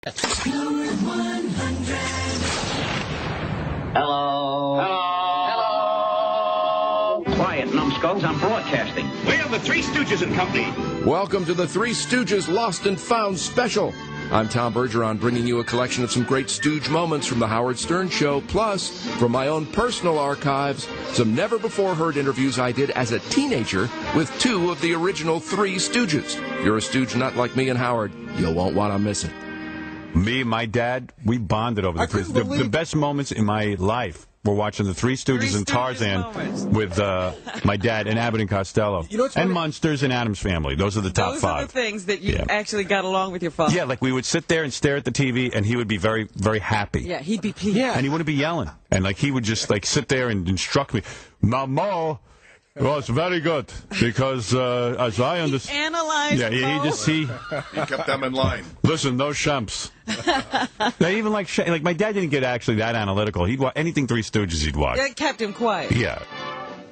Hello. Hello. Quiet, numbskulls. I'm broadcasting. We are the Three Stooges and Company. Welcome to the Three Stooges Lost and Found special. I'm Tom Bergeron, bringing you a collection of some great Stooge moments from the Howard Stern Show, plus, from my own personal archives, some never-before-heard interviews I did as a teenager with two of the original Three Stooges. If you're a Stooge nut like me and Howard, you won't want to miss it. Me and my dad, we bonded over the best moments in my life. We're watching the Three Stooges and Tarzan with my dad and Abbott and Costello. You know and Munsters and Addams Family. Those are the top five. Those are the things that you actually got along with your father. Yeah, like we would sit there and stare at the TV, and he would be very, very happy. Yeah, he'd be pleased. Yeah. And he wouldn't be yelling. And like he would just like sit there and instruct me. Mama was very good because as I understand, analyzed. Yeah, he kept them in line. Listen, no shumps. They even like my dad didn't get actually that analytical. He'd watch anything Three Stooges. He'd watch. That kept him quiet. Yeah.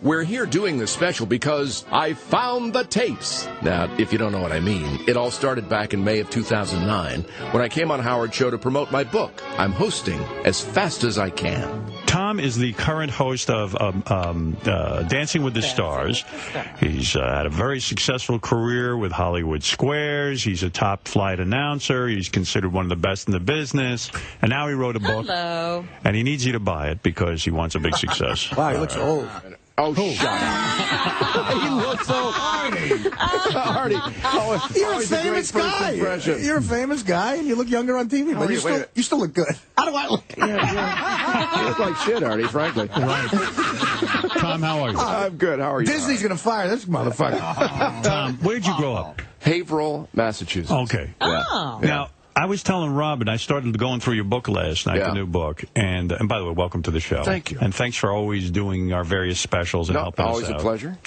We're here doing this special because I found the tapes. Now, if you don't know what I mean, it all started back in May of 2009 when I came on Howard's show to promote my book. I'm hosting As Fast as I Can. Tom is the current host of Dancing with the Stars. He's had a very successful career with Hollywood Squares. He's a top-flight announcer. He's considered one of the best in the business. And now he wrote a book. Hello. And he needs you to buy it because he wants a big success. Wow, he looks old. Oh, shut up. He looks so Artie. Oh, You're a famous guy. You're a famous guy, and you look younger on TV, but you still look good. How do I look? Yeah. You look like shit, Artie, frankly. Right. Tom, how are you? I'm good. How are you? Disney's going to fire this motherfucker. Tom, where did you grow up? Haverhill, Massachusetts. Okay. Yeah. Oh. Now, I was telling Robin, I started going through your book last night, the new book. And by the way, welcome to the show. Thank you. And thanks for always doing our various specials and helping us out. Always a pleasure.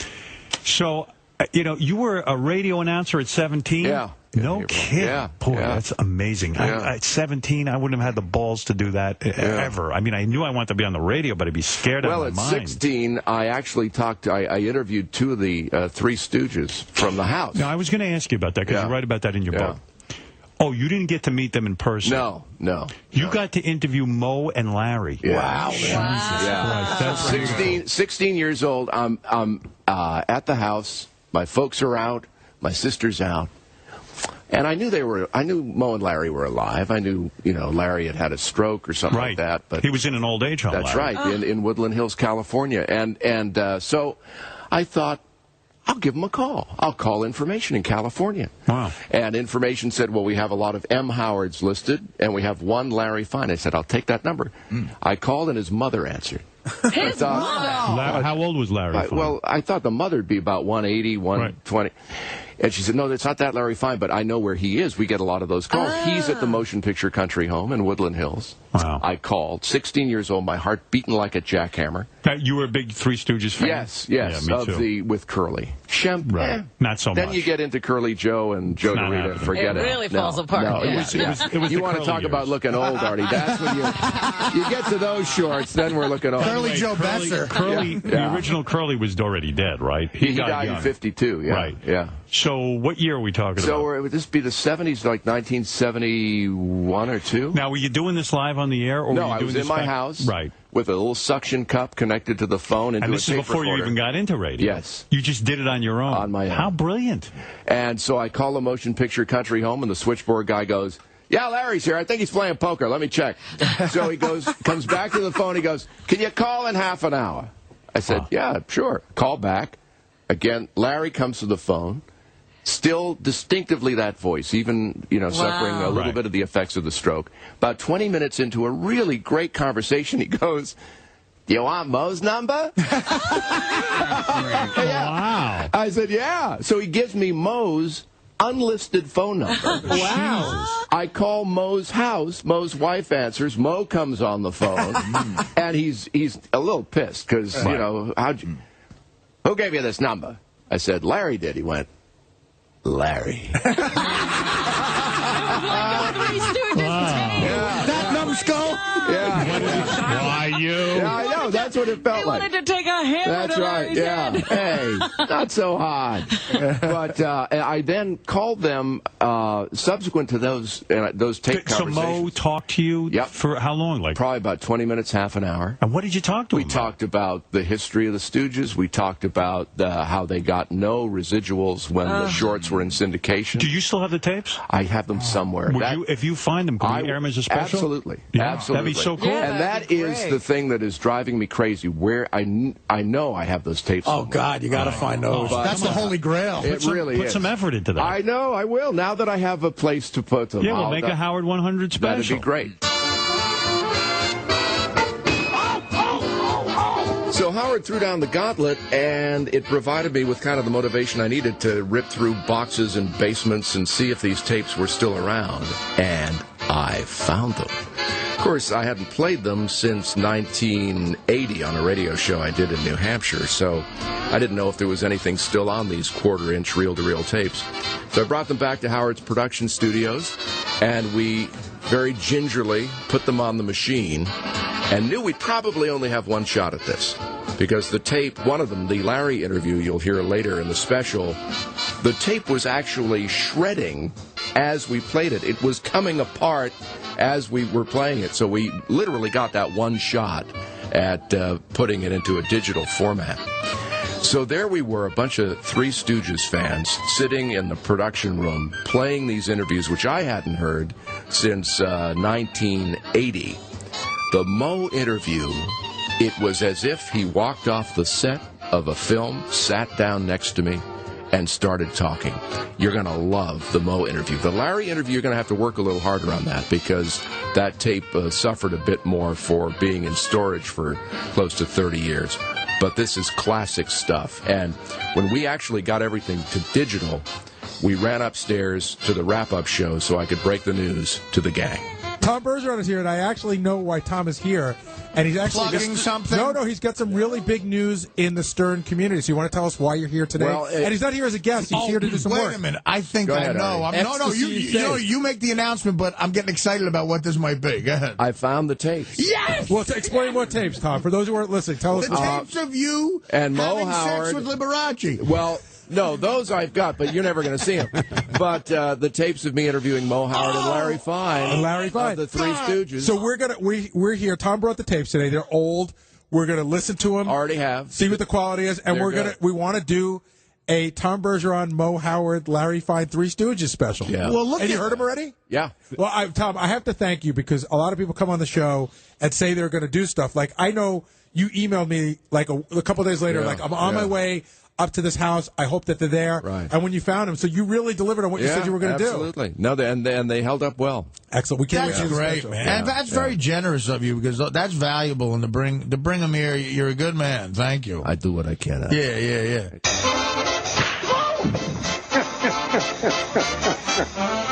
So, you were a radio announcer at 17? Yeah. No kidding. Yeah. Boy, that's amazing. Yeah. At 17, I wouldn't have had the balls to do that ever. I mean, I knew I wanted to be on the radio, but I'd be scared out of my mind. Well, at 16, I actually I interviewed two of the Three Stooges from the house. Now, I was going to ask you about that, because you write about that in your book. Oh, you didn't get to meet them in person? No. You got to interview Moe and Larry. Yeah. Wow. Yeah. That's 16 years old. I'm at the house. My folks are out. My sister's out. And I knew Moe and Larry were alive. I knew, Larry had a stroke or something like that. But he was in an old age home. That's Larry. right, in Woodland Hills, California. And so I thought, I'll give him a call. I'll call information in California. Wow. And information said, well, we have a lot of M. Howards listed, and we have one Larry Fine. I said, I'll take that number. I called, and his mother answered. His mother? How old was Larry Fine? Well, I thought the mother would be about 180, 120. And she said, no, it's not that Larry Fine, but I know where he is. We get a lot of those calls. He's at the Motion Picture Country Home in Woodland Hills. Wow. I called, 16 years old, my heart beating like a jackhammer. You were a big Three Stooges fan? Yes, Yeah, me too. with Curly. Right. Not so much. Then you get into Curly Joe and Joe Dorita. Forget it. It really falls apart. No, It was you want to talk about looking old, Artie. That's when you get to those shorts, then we're looking old. Curly Joe Besser. The original Curly was already dead, right? He died in 52, yeah. Right. Yeah. So what year are we talking about? So would this be the 70s, like 1971 or 2? Now, were you doing this live on the air? Or No, were you I doing was this in my house with a little suction cup connected to the phone into and this a tape is before recorder. you even got into radio? Yes. You just did it on your own? On my own. How brilliant. And so I call the Motion Picture Country Home, and the switchboard guy goes, yeah, Larry's here. I think he's playing poker. Let me check. So he comes back to the phone. He goes, can you call in half an hour? I said, yeah, sure. Call back. Again, Larry comes to the phone. Still distinctively that voice, even, suffering a little bit of the effects of the stroke. About 20 minutes into a really great conversation, he goes, do you want Moe's number? Wow. I said, yeah. So he gives me Moe's unlisted phone number. Wow. I call Moe's house. Moe's wife answers. Moe comes on the phone, and he's a little pissed because, who gave you this number? I said, Larry did. He went, Larry. That numbskull? Yeah. Why you? Yeah, I know. That's what it felt He like. wanted to take a hammer That's to right. Larry's Yeah. head. Hey, not so hot. But I then called them subsequent to those tape So conversations. Mo talked to you for how long? Like probably about 20 minutes, half an hour. And what did you talk to him We talked about the history of the Stooges. We talked about how they got no residuals when the shorts were in syndication. Do you still have the tapes? I have them somewhere. If you find them, can we air them as a special? Absolutely. Yeah, Absolutely. that'd be so cool. Yeah, And that is the thing that is driving me crazy. Where I know I have those tapes. Oh, God, you got to find those. That's the holy grail. It really Put is. some effort into that. I know, I will. Now that I have a place to put them. Yeah, we'll make a Howard 100 special. That'd be great. So Howard threw down the gauntlet, and it provided me with kind of the motivation I needed to rip through boxes and basements and see if these tapes were still around. And I found them. Of course, I hadn't played them since 1980 on a radio show I did in New Hampshire, so I didn't know if there was anything still on these quarter-inch reel-to-reel tapes. So I brought them back to Howard's production studios, and we very gingerly put them on the machine and knew we'd probably only have one shot at this. Because the tape, one of them, the Larry interview you'll hear later in the special, the tape was actually shredding as we played it. It was coming apart as we were playing it. So we literally got that one shot at putting it into a digital format. So there we were, a bunch of Three Stooges fans sitting in the production room playing these interviews, which I hadn't heard since 1980. The Mo interview, it was as if he walked off the set of a film, sat down next to me, and started talking. You're going to love the Mo interview. The Larry interview, you're going to have to work a little harder on that because that tape suffered a bit more for being in storage for close to 30 years. But this is classic stuff. And when we actually got everything to digital, we ran upstairs to the wrap-up show so I could break the news to the gang. Tom Bergeron is here, and I actually know why Tom is here. And he's actually plugging something. No, he's got some really big news in the Stern community. So you want to tell us why you're here today? Well, and he's not here as a guest. He's here to do some work. Wait a minute. I think I ahead, know. Artie. No, you make the announcement, but I'm getting excited about what this might be. Go ahead. I found the tapes. Yes! Well, explain what tapes, Tom. For those who aren't listening, tell us. The tapes of you and Mo having Howard, sex with Liberace. Well, no, those I've got, but you're never going to see them. But the tapes of me interviewing Mo Howard and Larry Fine. And Larry Fine. Of the Three Stooges. So we're here. Tom brought the tapes today. They're old. We're gonna listen to them. Already have. See what the quality is, and we want to do a Tom Bergeron, Mo Howard, Larry Fine, Three Stooges special. Yeah. Well, look. And you heard them already? Yeah. Well, Tom, I have to thank you because a lot of people come on the show and say they're going to do stuff. Like I know you emailed me like a couple days later, like I'm on my way up to this house. I hope that they're there. Right. And when you found them, so you really delivered on what you said you were going to do. Absolutely. No, and they held up well. Excellent. We can't That's wait to do the great, special. man. And that's very generous of you because that's valuable. And to bring them here, you're a good man. Thank you. I do what I can. Yeah.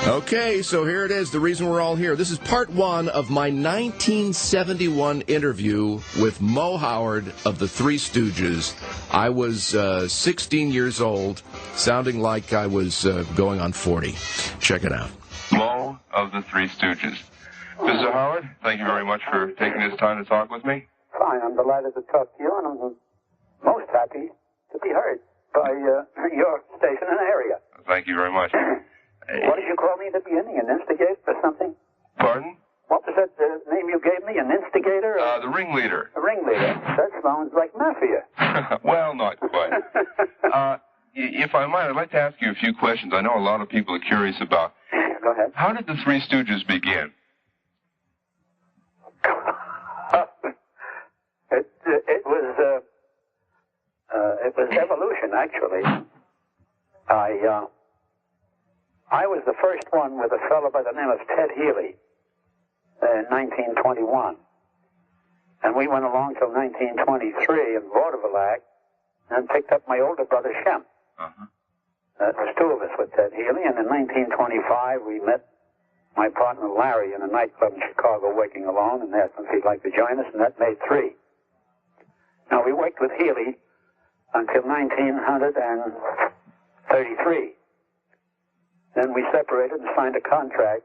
Okay, so here it is, the reason we're all here. This is part one of my 1971 interview with Mo Howard of the Three Stooges. I was 16 years old, sounding like I was going on 40. Check it out. Mo of the Three Stooges. Mr. Howard, thank you very much for taking this time to talk with me. Fine, I'm delighted to talk to you, and I'm most happy to be heard by your station and area. Thank you very much. What did you call me at the beginning? An instigator or something? Pardon? What was that name you gave me? An instigator? The ringleader. A ringleader. That sounds like mafia. Well, not quite. If I might, I'd like to ask you a few questions I know a lot of people are curious about. Go ahead. How did the Three Stooges begin? It was evolution, actually. I was the first one with a fellow by the name of Ted Healy in 1921. And we went along till 1923 in Vaudeville and picked up my older brother Shem. Uh-huh. It was two of us with Ted Healy, and in 1925 we met my partner Larry in a nightclub in Chicago working alone, and asked him if he'd like to join us, and that made three. Now, we worked with Healy until 1933. Then we separated and signed a contract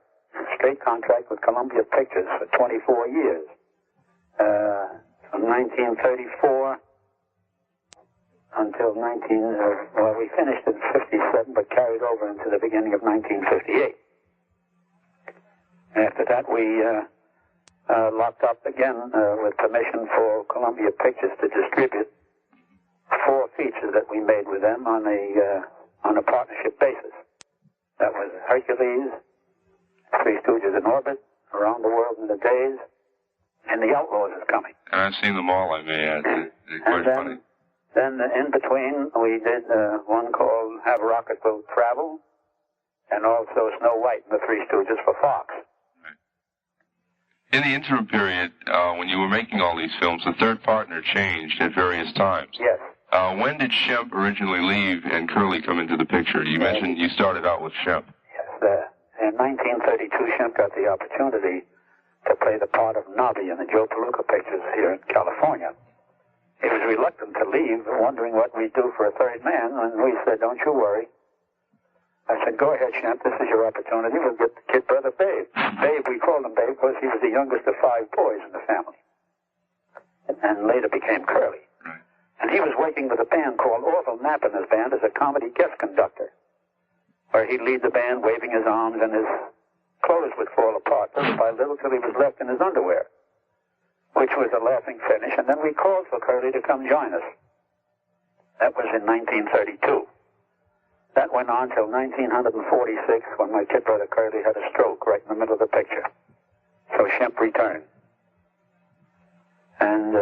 straight contract with Columbia Pictures for 24 years. From 1934 until well, we finished in 57, but carried over into the beginning of 1958. After that, we locked up again with permission for Columbia Pictures to distribute 4 features that we made with them on a partnership basis. That was Hercules, Three Stooges in Orbit, Around the World in the Days, and The Outlaws Is Coming. And I've seen them all, I may add. They're quite funny. Then in between, we did one called Have Rocket Will Travel, and also Snow White and the Three Stooges for Fox. In the interim period, when you were making all these films, the third partner changed at various times. Yes. When did Shemp originally leave and Curly come into the picture? You mentioned you started out with Shemp. Yes. In 1932, Shemp got the opportunity to play the part of Nobby in the Joe Palooka pictures here in California. He was reluctant to leave, wondering what we'd do for a third man, and we said, don't you worry. I said, go ahead, Shemp, this is your opportunity. We'll get the kid brother Babe. Babe, we called him Babe because he was the youngest of 5 boys in the family. And later became Curly. Right. And he was working with a band called Orville Knapp in his band as a comedy guest conductor, where he'd lead the band waving his arms and his clothes would fall apart little by little till he was left in his underwear, which was a laughing finish. And then we called for Curly to come join us. That was in 1932. That went on till 1946 when my kid brother Curly had a stroke right in the middle of the picture. So Shemp returned. And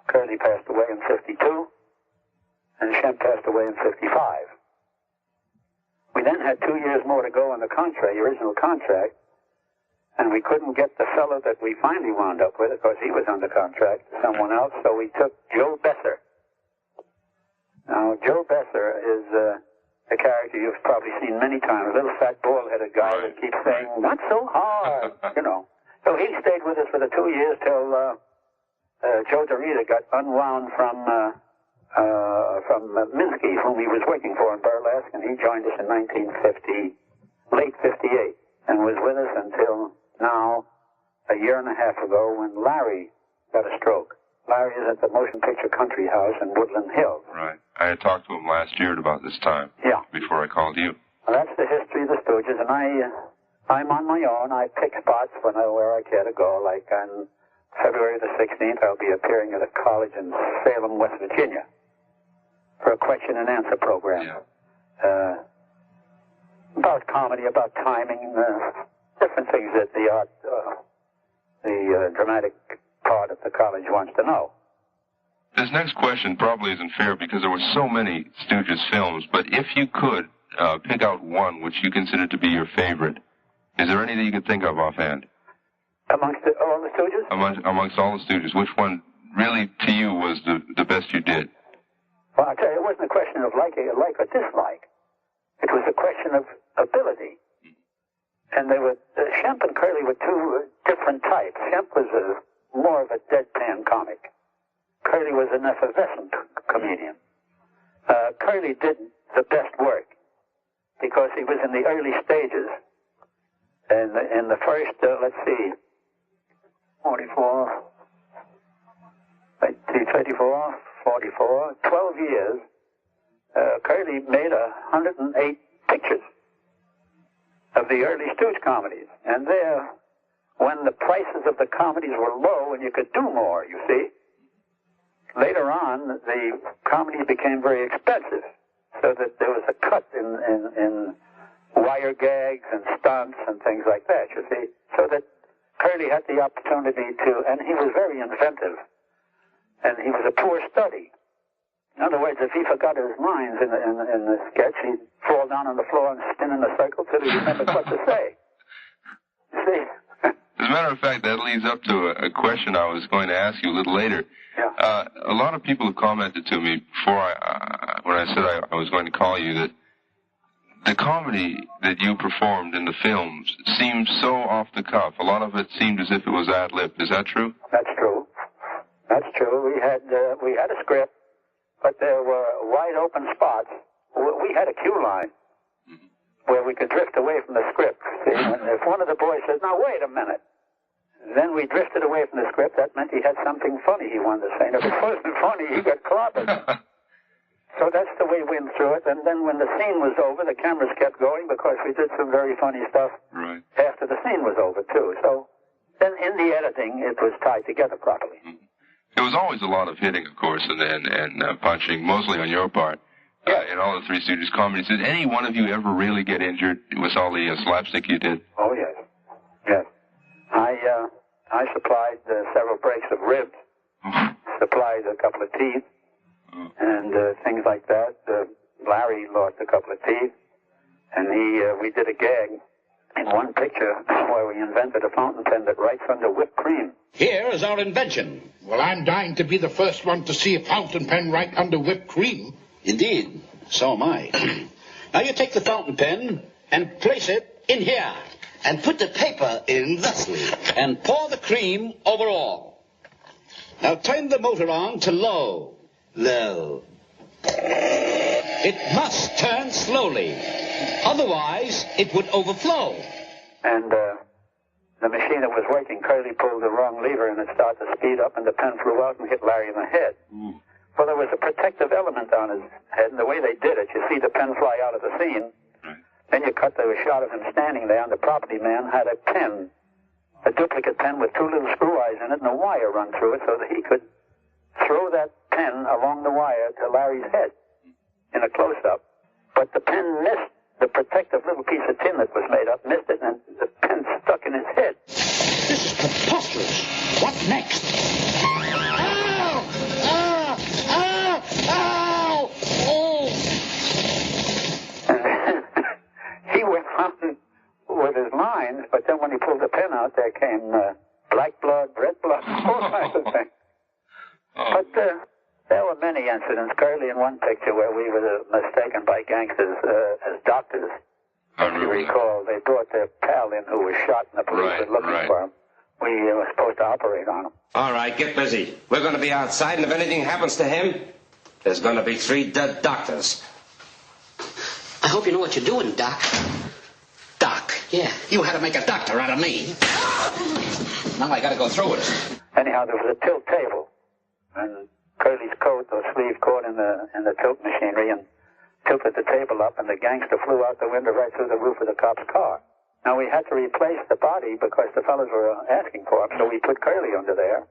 Curly passed away in 52, and Shemp passed away in 55. We then had 2 years more to go on the contract, the original contract, and we couldn't get the fellow that we finally wound up with because he was under contract to someone else, so we took Joe Besser. Now, Joe Besser is a character you've probably seen many times, a little fat, bald-headed guy that keeps saying, not so hard, you know. So he stayed with us for the 2 years till Joe DeRita got unwound from Minsky, whom he was working for in Burlesque, and he joined us in 1950, late 58, and was with us until now, a year and a half ago, when Larry got a stroke. Larry is at the Motion Picture Country House in Woodland Hills. Right. I had talked to him last year at about this time. Yeah. Before I called you. Well, that's the history of the Stooges, and I'm on my own. I pick spots where I care to go. Like on February the 16th, I'll be appearing at a college in Salem, West Virginia, for a question and answer program. Yeah. About comedy, about timing, different things that the dramatic part of the college wants to know. This next question probably isn't fair because there were so many Stooges films, but if you could pick out one which you consider to be your favorite, is there any that you could think of offhand? Amongst all the Stooges? Amongst all the Stooges, which one really to you was the best you did? Well, I'll tell you, it wasn't a question of like or dislike. It was a question of ability. And they were, Shemp and Curly were 2 different types. Shemp was more of a deadpan comic. Curly was an effervescent comedian. Curly did the best work because he was in the early stages. And in the first, let's see, 44, 12 years, Curly made 108 pictures of the early Stooge comedies. And there, when the prices of the comedies were low and you could do more, you see, later on, the comedy became very expensive, so that there was a cut in wire gags and stunts and things like that, you see, so that Curly had the opportunity to, and he was very inventive, and he was a poor study. In other words, if he forgot his lines in the sketch, he'd fall down on the floor and spin in a circle till he remembered what to say. You see? As a matter of fact, that leads up to a question I was going to ask you a little later. Yeah. A lot of people have commented to me before when I said I was going to call you that the comedy that you performed in the films seemed so off the cuff. A lot of it seemed as if it was ad-lib. Is that true? That's true. That's true. We had a script, but there were wide open spots. We had a cue line. where we could drift away from the script. See? And if one of the boys says, now wait a minute, then we drifted away from the script. That meant he had something funny he wanted to say. And if it wasn't funny, he got clobbered. So that's the way we went through it. And then when the scene was over, the cameras kept going because we did some very funny stuff after the scene was over, too. So then in the editing, it was tied together properly. There was always a lot of hitting, of course, and punching, mostly on your part, in all the Three Stooges comedies. Did any one of you ever really get injured with all the slapstick you did? Oh, yes. Yes. I supplied several breaks of ribs, supplied a couple of teeth, and things like that. Larry lost a couple of teeth, and we did a gag in one picture where we invented a fountain pen that writes under whipped cream. Here is our invention. Well, I'm dying to be the first one to see a fountain pen right under whipped cream. Indeed, so am I. Now you take the fountain pen and place it in here. And put the paper in thusly. And pour the cream over all. Now turn the motor on to low. Low. It must turn slowly. Otherwise, it would overflow. And the machine that was working, Curly pulled the wrong lever and it started to speed up and the pen flew out and hit Larry in the head. Well, there was a protective element on his head, and the way they did it, you see the pen fly out of the scene. Then you cut the shot of him standing there, and the property man had a pen, a duplicate pen with two little screw eyes in it and a wire run through it so that he could throw that pen along the wire to Larry's head in a close-up. But the pen missed the protective little piece of tin that was made up, missed it, and the pen stuck in his head. This is preposterous. What next? Ow! Ow! Ow! Ow! Oh! He went on with his lines, but then when he pulled the pen out, there came black blood, red blood, all kinds of things. But there were many incidents. Curly in one picture where we were mistaken by gangsters as doctors. If you recall, they brought their pal in who was shot, and the police were looking for him. We were supposed to operate on him. All right, get busy. We're going to be outside, and if anything happens to him, there's going to be 3 dead doctors. I hope you know what you're doing, Doc. Doc? Yeah. You had to make a doctor out of me. Now I got to go through it. Anyhow, there was a tilt table, and Curly's coat or sleeve caught in the tilt machinery and tilted the table up, and the gangster flew out the window right through the roof of the cop's car. Now, we had to replace the body because the fellas were asking for him, so we put Curly under there.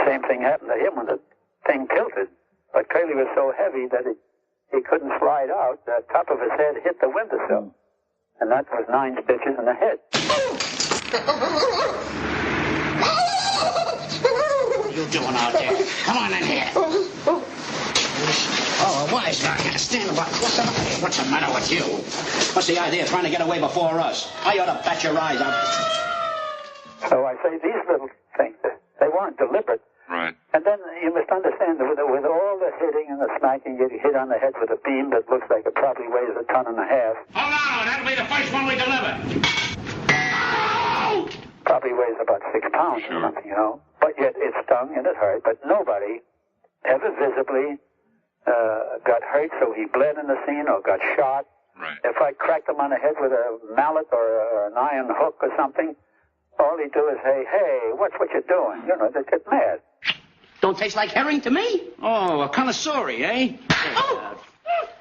Same thing happened to him when the thing tilted, but Curly was so heavy that he couldn't slide out. The top of his head hit the windowsill, and that was 9 stitches in the head. What are you doing out there? Come on in here. Oh, a wise guy. Stand up. What's the matter with you? What's the idea of trying to get away before us? I ought to bat your eyes out. So I say these little things, they weren't deliberate. Right. And then you must understand that with all the hitting and the smacking, you hit on the head with a beam that looks like it probably weighs 1.5 tons. Hold on, that'll be the first one we deliver. Oh! Probably weighs about 6 pounds or something, you know. But yet it stung and it hurt. But nobody ever visibly got hurt, so he bled in the scene or got shot. Right. If I cracked him on the head with a mallet or an iron hook or something, all he'd do is say, hey, what's what you're doing? You know, they'd get mad. Don't taste like herring to me? Oh, a connoisseur, eh? Oh!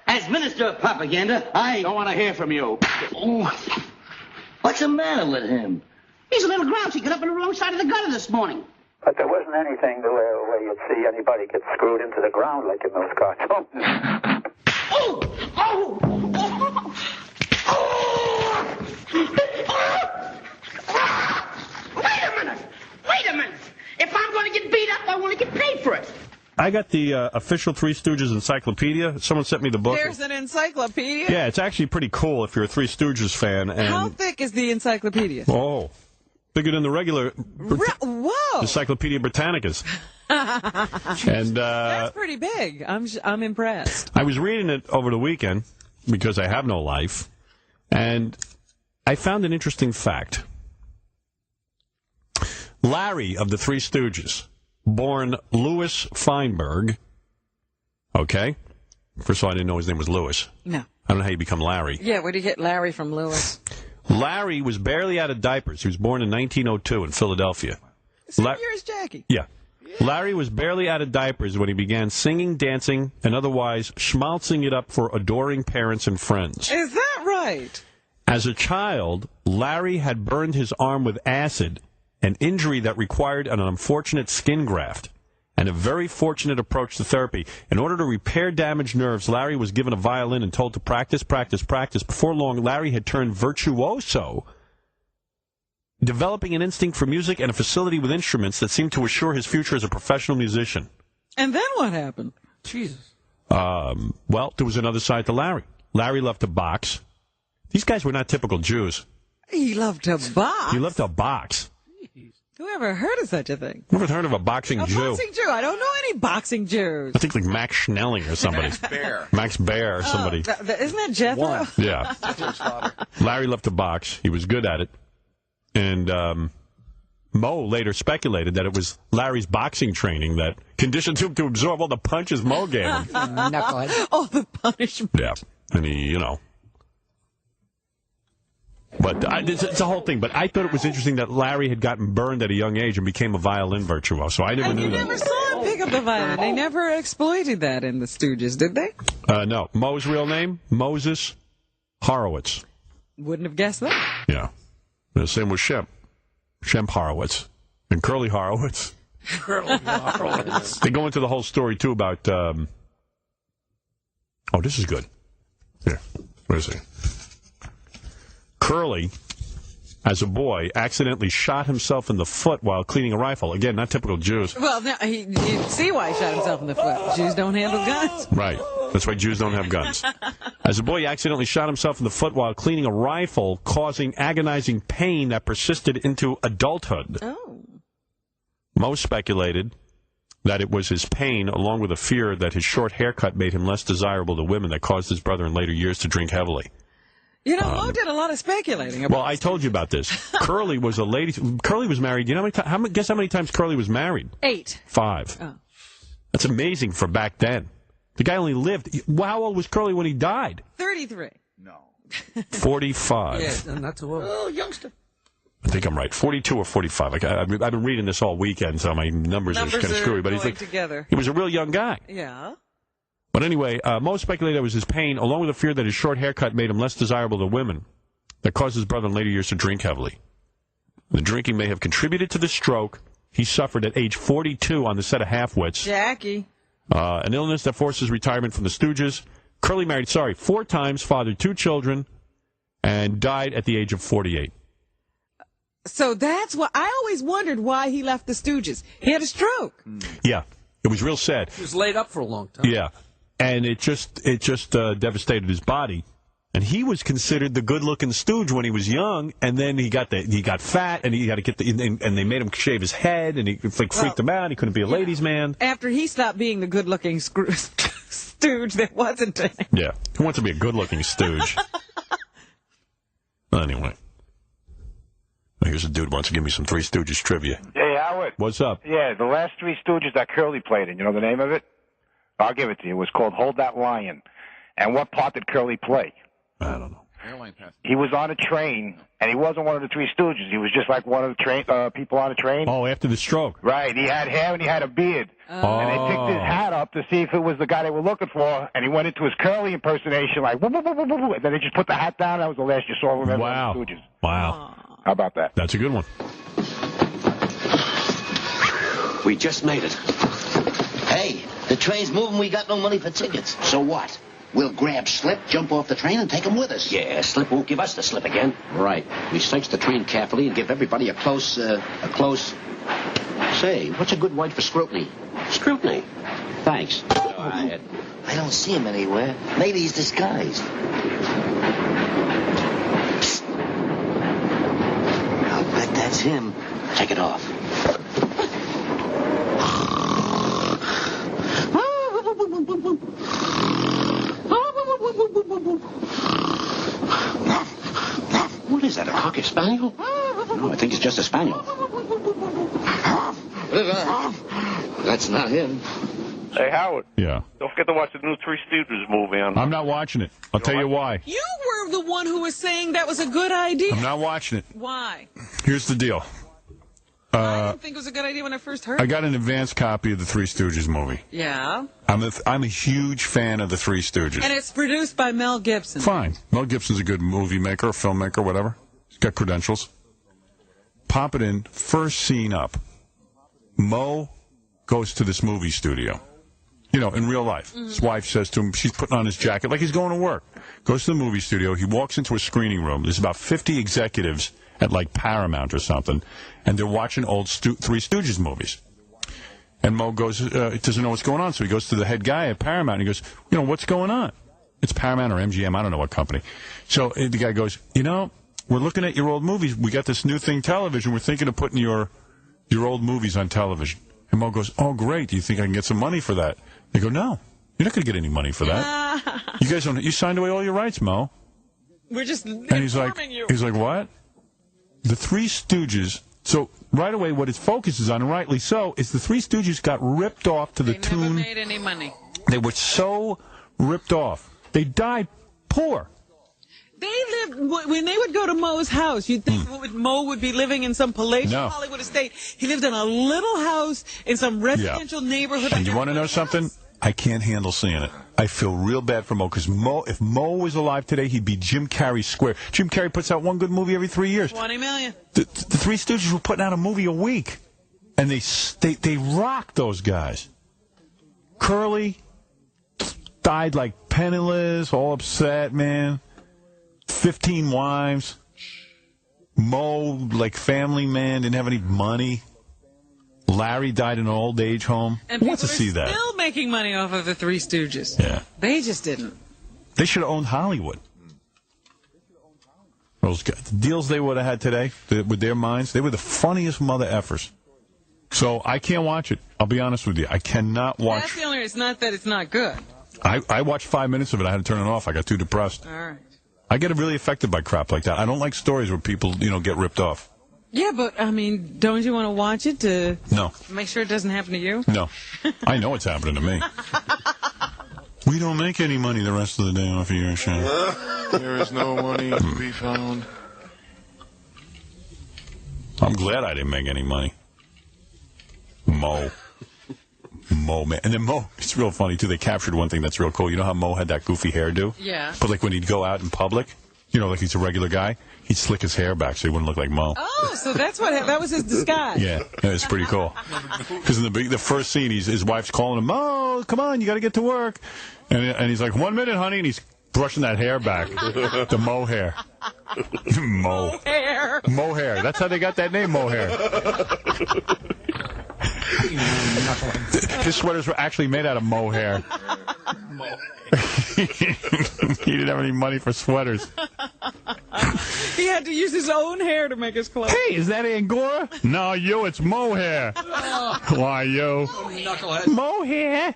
As Minister of Propaganda, I don't want to hear from you. Oh. What's the matter with him? He's a little grouchy. He got up on the wrong side of the gutter this morning. But there wasn't anything where you'd see anybody get screwed into the ground like in those cartoons. Oh! Oh! Oh! Oh! Wait a minute! If I'm going to get beat up, I want to get paid for it. I got the official Three Stooges encyclopedia. Someone sent me the book. There's an encyclopedia? Yeah, it's actually pretty cool if you're a Three Stooges fan. And how thick is the encyclopedia? Oh, bigger than the regular Whoa! Encyclopedia Britannicas. And that's pretty big. I'm impressed. I was reading it over the weekend because I have no life, and I found an interesting fact. Larry of the Three Stooges, born Louis Feinberg, okay, First of all, I didn't know his name was Lewis. No. I don't know how you become Larry. Yeah, where do you get Larry from Lewis? Larry was barely out of diapers. He was born in 1902 in Philadelphia. Same year as Jackie. Yeah. Larry was barely out of diapers when he began singing, dancing, and otherwise schmaltzing it up for adoring parents and friends. Is that right? As a child, Larry had burned his arm with acid, an injury that required an unfortunate skin graft, and a very fortunate approach to therapy. In order to repair damaged nerves, Larry was given a violin and told to practice, practice, practice. Before long, Larry had turned virtuoso, developing an instinct for music and a facility with instruments that seemed to assure his future as a professional musician. And then what happened? Jesus. Well, there was another side to Larry. Larry loved to box. These guys were not typical Jews. He loved to box. He loved to box. Who ever heard of such a thing? Never heard of a boxing Jew. A boxing Jew? I don't know any boxing Jews. I think like Max Schnelling or somebody. Max Baer or somebody. Isn't that Jethro? Yeah. Larry loved to box. He was good at it. And Mo later speculated that it was Larry's boxing training that conditioned him to absorb all the punches Mo gave him. Knucklehead. All the punishment. Yeah. And he, you know. But it's a whole thing. But I thought it was interesting that Larry had gotten burned at a young age and became a violin virtuoso. I never knew that. You never saw him pick up the violin. They never exploited that in the Stooges, did they? No. Mo's real name? Moses Horowitz. Wouldn't have guessed that. Yeah. The same with Shemp. Shemp Horowitz. And Curly Horowitz. Curly Horowitz. They go into the whole story, too, about... oh, this is good. Here. Where is it? Curly, as a boy, accidentally shot himself in the foot while cleaning a rifle. Again, not typical Jews. Well, now, you see why he shot himself in the foot. Jews don't handle guns. Right. That's why Jews don't have guns. As a boy, he accidentally shot himself in the foot while cleaning a rifle, causing agonizing pain that persisted into adulthood. Oh. Mo speculated that it was his pain, along with a fear that his short haircut made him less desirable to women, that caused his brother in later years to drink heavily. You know, Mo did a lot of speculating about Well, I told you about this. Curly was a lady. Curly was married. You know guess how many times Curly was married? 8. 5. Oh. That's amazing for back then. The guy only lived. How old was Curly when he died? 33. No. 45. Yeah, not too old. Oh, youngster. I think I'm right. 42 or 45. I've been reading this all weekend, so my numbers are kind of screwy. But he's like, together. He was a real young guy. Yeah. But anyway, Mo speculated it was his pain, along with the fear that his short haircut made him less desirable to women, that caused his brother in later years to drink heavily. The drinking may have contributed to the stroke he suffered at age 42 on the set of Half-Wits. Jackie. An illness that forced his retirement from the Stooges. Curly married, 4 times, fathered 2 children, and died at the age of 48. So that's why I always wondered why he left the Stooges. He had a stroke. Yeah, it was real sad. He was laid up for a long time. Yeah, and it just devastated his body. And he was considered the good-looking Stooge when he was young, and then he got fat, and he had to get and they made him shave his head, and he freaked him out. He couldn't be a ladies' man. After he stopped being the good-looking Stooge, that wasn't it. Yeah, who wants to be a good-looking Stooge? Well, anyway, here's a dude who wants to give me some Three Stooges trivia. Hey, Howard. What's up? Yeah, the last Three Stooges that Curly played in. You know the name of it? I'll give it to you. It was called Hold That Lion. And what part did Curly play? I don't know. He was on a train, and he wasn't one of the Three Stooges. He was just like one of the people on a train. Oh, after the stroke. Right. He had hair and he had a beard. And they picked his hat up to see if it was the guy they were looking for, and he went into his Curly impersonation, like, woo, woo, woo, woo, woo, and then they just put the hat down. That was the last you saw of him. Wow. The Stooges. Wow. How about that? That's a good one. We just made it. Hey, the train's moving. We got no money for tickets. So what? We'll grab Slip, jump off the train, and take him with us. Yeah, Slip won't give us the slip again. Right. We search the train carefully and give everybody a close... Say, what's a good word for scrutiny? Scrutiny. Thanks. Go ahead. I don't see him anywhere. Maybe he's disguised. Psst. I'll bet that's him. Take it off. What is that, a Cocker Spaniel? No, I think it's just a Spaniel. That's not him. Hey, Howard. Yeah. Don't forget to watch the new Three Stooges movie. I'm not watching it. I'll tell you why. You were the one who was saying that was a good idea. I'm not watching it. Why? Here's the deal. I didn't think it was a good idea when I first heard I got an advance copy of the Three Stooges movie. Yeah. I'm a huge fan of the Three Stooges. And it's produced by Mel Gibson. Fine. Mel Gibson's a good movie maker, filmmaker, whatever. He's got credentials. Pop it in. First scene up. Mo goes to this movie studio. You know, in real life. His wife says to him, she's putting on his jacket like he's going to work. Goes to the movie studio. He walks into a screening room. There's about 50 executives at like Paramount or something, and they're watching old Three Stooges movies. And Mo goes, doesn't know what's going on, so he goes to the head guy at Paramount, and he goes, you know, what's going on? It's Paramount or MGM, I don't know what company. So the guy goes, you know, we're looking at your old movies. We got this new thing, television. We're thinking of putting your old movies on television. And Mo goes, oh, great. Do you think I can get some money for that? They go, no, you're not going to get any money for that. You guys don't. You signed away all your rights, Mo. We're just and he's like, what? The Three Stooges. So right away, what it focuses on, and rightly so, is the Three Stooges got ripped off to the tune. They never made any money. They were so ripped off. They died poor. They lived, when they would go to Mo's house, you'd think Mo would be living in some palatial Hollywood estate. He lived in a little house in some residential neighborhood. And you want to know something? I can't handle seeing it. I feel real bad for Mo, because if Mo was alive today, he'd be Jim Carrey square. Jim Carrey puts out one good movie every 3 years. 20 million. The Three Stooges were putting out a movie a week, and they rocked those guys. Curly died like penniless, all upset, man. 15 wives. Mo, like family man, didn't have any money. Larry died in an old age home. And who wants to see that? Still making money off of the Three Stooges. Yeah. They just didn't. They should have owned Hollywood. Those guys, the deals they would have had today with their minds, they were the funniest mother effers. So I can't watch it. I'll be honest with you. I cannot watch. That's the only reason. It's not that it's not good. I watched 5 minutes of it. I had to turn it off. I got too depressed. All right. I get really affected by crap like that. I don't like stories where people, get ripped off. Yeah, but, I mean, don't you want to watch it to make sure it doesn't happen to you? No. I know it's happening to me. We don't make any money the rest of the day off of your show. There is no money to be found. I'm glad I didn't make any money. Mo, man. And then Mo, it's real funny, too. They captured one thing that's real cool. You know how Mo had that goofy hairdo? Yeah. But, like, when he'd go out in public, like he's a regular guy, he'd slick his hair back so he wouldn't look like Mo. Oh, so that was his disguise. Yeah, it's pretty cool. Because in the first scene, his wife's calling him, Mo, come on, you got to get to work. And he's like, 1 minute, honey, and he's brushing that hair back. The Mo hair. Mo hair. Mo hair. That's how they got that name, Mo hair. His sweaters were actually made out of Mo hair. He didn't have any money for sweaters. He had to use his own hair to make his clothes. Hey, is that Angora? No, it's Mo hair. Why, you? Mo hair.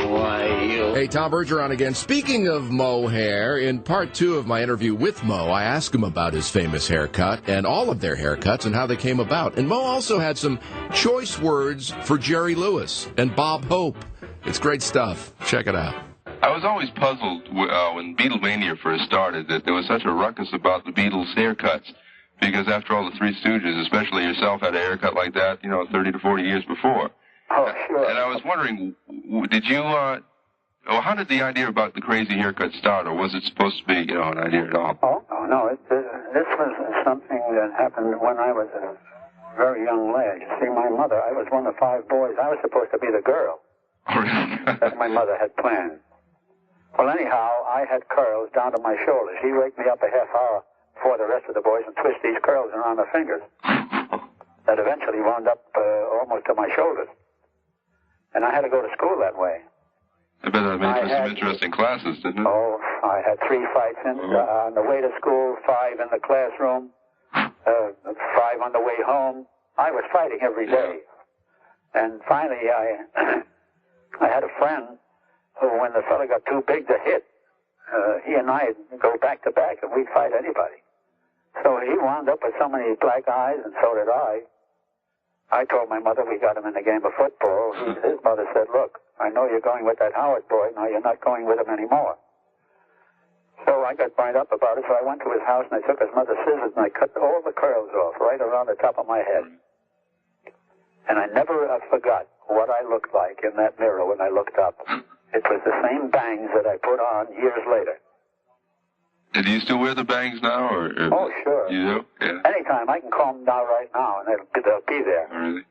Why, you? Hey, Tom Bergeron again. Speaking of Mo hair, in part 2 of my interview with Mo, I asked him about his famous haircut and all of their haircuts and how they came about. And Mo also had some choice words for Jerry Lewis and Bob Hope. It's great stuff. Check it out. I was always puzzled when Beatlemania first started that there was such a ruckus about the Beatles' haircuts. Because after all, the Three Stooges, especially yourself, had a haircut like that, 30 to 40 years before. Oh, sure. And I was wondering, did you, how did the idea about the crazy haircut start, or was it supposed to be, an idea at all? Oh, no, this was something that happened when I was a very young lad. You see, my mother, I was one of 5 boys. I was supposed to be the girl that my mother had planned. Well, anyhow, I had curls down to my shoulders. She waked me up a half hour before the rest of the boys and twist these curls around her fingers. That eventually wound up almost to my shoulders. And I had to go to school that way. I bet that made for some interesting classes, didn't it? Oh, I had 3 fights on the way to school, 5 in the classroom, 5 on the way home. I was fighting every day. And finally, I had a friend who, when the fella got too big to hit, he and I would go back to back, and we'd fight anybody. So he wound up with so many black eyes, and so did I. I told my mother we got him in a game of football. His mother said, look, I know you're going with that Howard boy. Now you're not going with him anymore. So I got burned up about it, so I went to his house and I took his mother's scissors and I cut all the curls off right around the top of my head. And I never forgot what I looked like in that mirror when I looked up. It was the same bangs that I put on years later. And do you still wear the bangs now? Or oh, sure. You do? Yeah. Anytime. I can comb them down right now and they'll be there. Oh, really?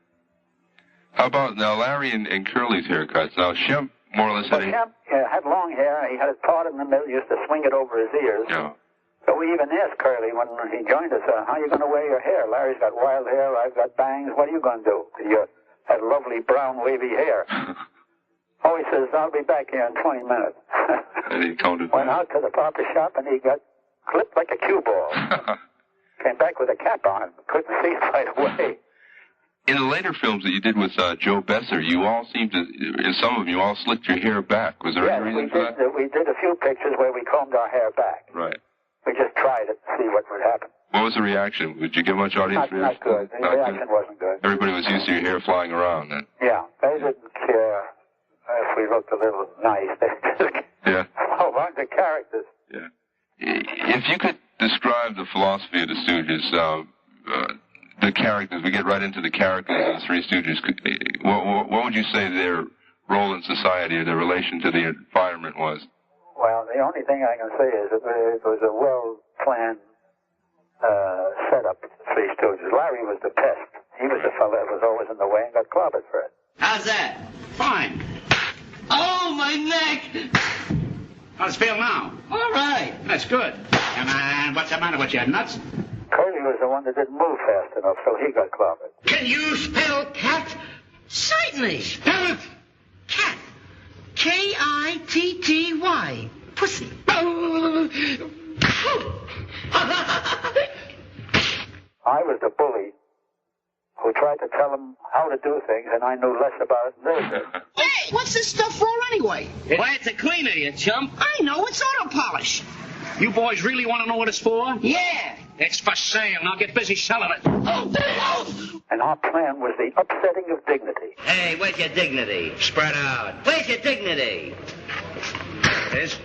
How about now Larry and Curly's haircuts? Now, Shemp more or less had Shemp had long hair. He had it parted in the middle. He used to swing it over his ears. Yeah. So we even asked Curly when he joined us, how are you going to wear your hair? Larry's got wild hair. I've got bangs. What are you going to do? You had lovely brown wavy hair. Oh, he says, I'll be back here in 20 minutes. And he counted Went out to the barber shop and he got clipped like a cue ball. Came back with a cap on. Couldn't see it right away. In the later films that you did with Joe Besser, you all seemed to, in some of them, you all slicked your hair back. Was there any reason for that? We did a few pictures where we combed our hair back. Right. We just tried it to see what would happen. What was the reaction? Did you get much audience reaction? Not good. The reaction wasn't good. Everybody was used to your hair flying around then. Yeah. They didn't care if we looked a little nice. Yeah. Oh, aren't the characters? Yeah. If you could describe the philosophy of the Stooges, the characters, we get right into the characters of the Three Stooges. What would you say their role in society or their relation to the environment was? Well, the only thing I can say is that it was a well-planned setup, the Three Stooges. Larry was the pest. He was the fellow that was always in the way and got clobbered for it. How's that? Fine. Oh, my neck! How's it feel now? All right. That's good. Come on, what's the matter with you, nuts? Curly was the one that didn't move fast enough, so he got clobbered. Can you spell cat? Certainly. Spell it. Cat. K-I-T-T-Y. Pussy. I was the bully who tried to tell him how to do things, and I knew less about it than they did. Hey, what's this stuff for anyway? Why, it's a cleaner, you chump. I know, it's auto polish. You boys really want to know what it's for? Yeah. It's for sale. Now get busy selling it. Oh, and our plan was the upsetting of dignity. Hey, where's your dignity? Spread out. Where's your dignity? There it is.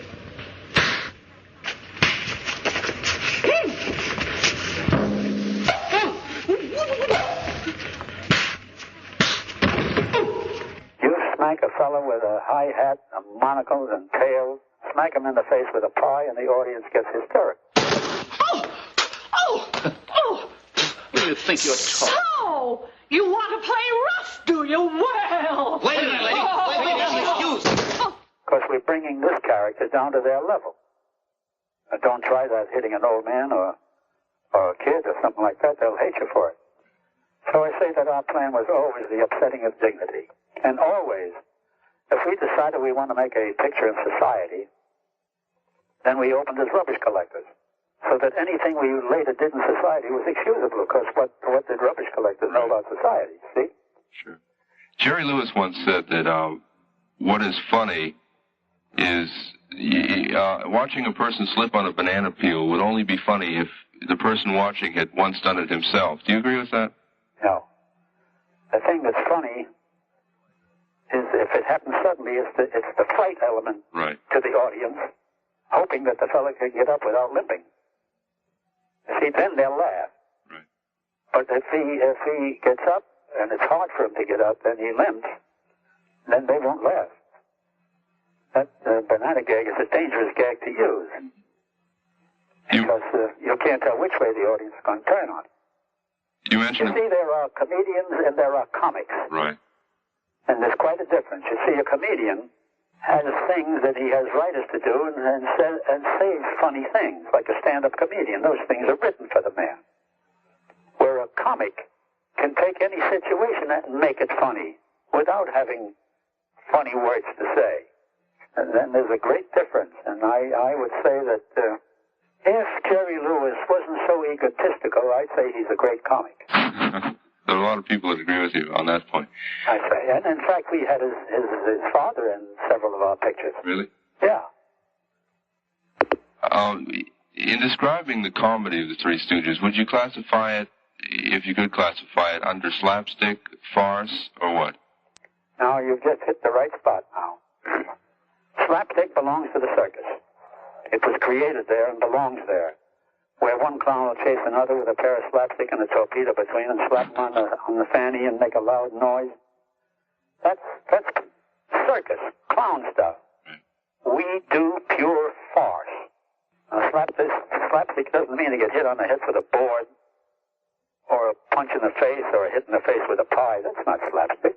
You smack a fellow with a high hat, and monocles and tails, smack him in the face with a pie, and the audience gets hysterical. Oh! Who do you think you're talking? So, you want to play rough, do you? Well... Wait a minute, lady. Wait, excuse. Because we're bringing this character down to their level. And don't try that hitting an old man or a kid or something like that. They'll hate you for it. So I say that our plan was always the upsetting of dignity. And always, if we decided we want to make a picture in society, then we opened as rubbish collectors. So that anything we later did in society was excusable, because what did rubbish collectors know about society, see? Sure. Jerry Lewis once said that what is funny is watching a person slip on a banana peel would only be funny if the person watching had once done it himself. Do you agree with that? No. The thing that's funny is if it happens suddenly, it's the fright element to the audience, hoping that the fellow could get up without limping. See, then they'll laugh. Right. But if he gets up and it's hard for him to get up, then he limps, then they won't laugh. That banana gag is a dangerous gag to use. Because you can't tell which way the audience is going to turn on. You mentioned... You see, there are comedians and there are comics. Right. And there's quite a difference. You see, a comedian has things that he has writers to do and says funny things, like a stand-up comedian. Those things are written for the man. Where a comic can take any situation and make it funny without having funny words to say. And then there's a great difference. And I would say that if Jerry Lewis wasn't so egotistical, I'd say he's a great comic. There are a lot of people that agree with you on that point. I say. And in fact, we had his father in several of our pictures. Really? Yeah. In describing the comedy of the Three Stooges, would you classify it if you could classify it under slapstick, farce, or what? Now, you've just hit the right spot now. Slapstick belongs to the circus. It was created there and belongs there. Where one clown will chase another with a pair of slapstick and a torpedo between and slap him on the fanny and make a loud noise. That's circus, clown stuff. We do pure farce. Now, slapstick doesn't mean to get hit on the head with a board or a punch in the face or a hit in the face with a pie. That's not slapstick.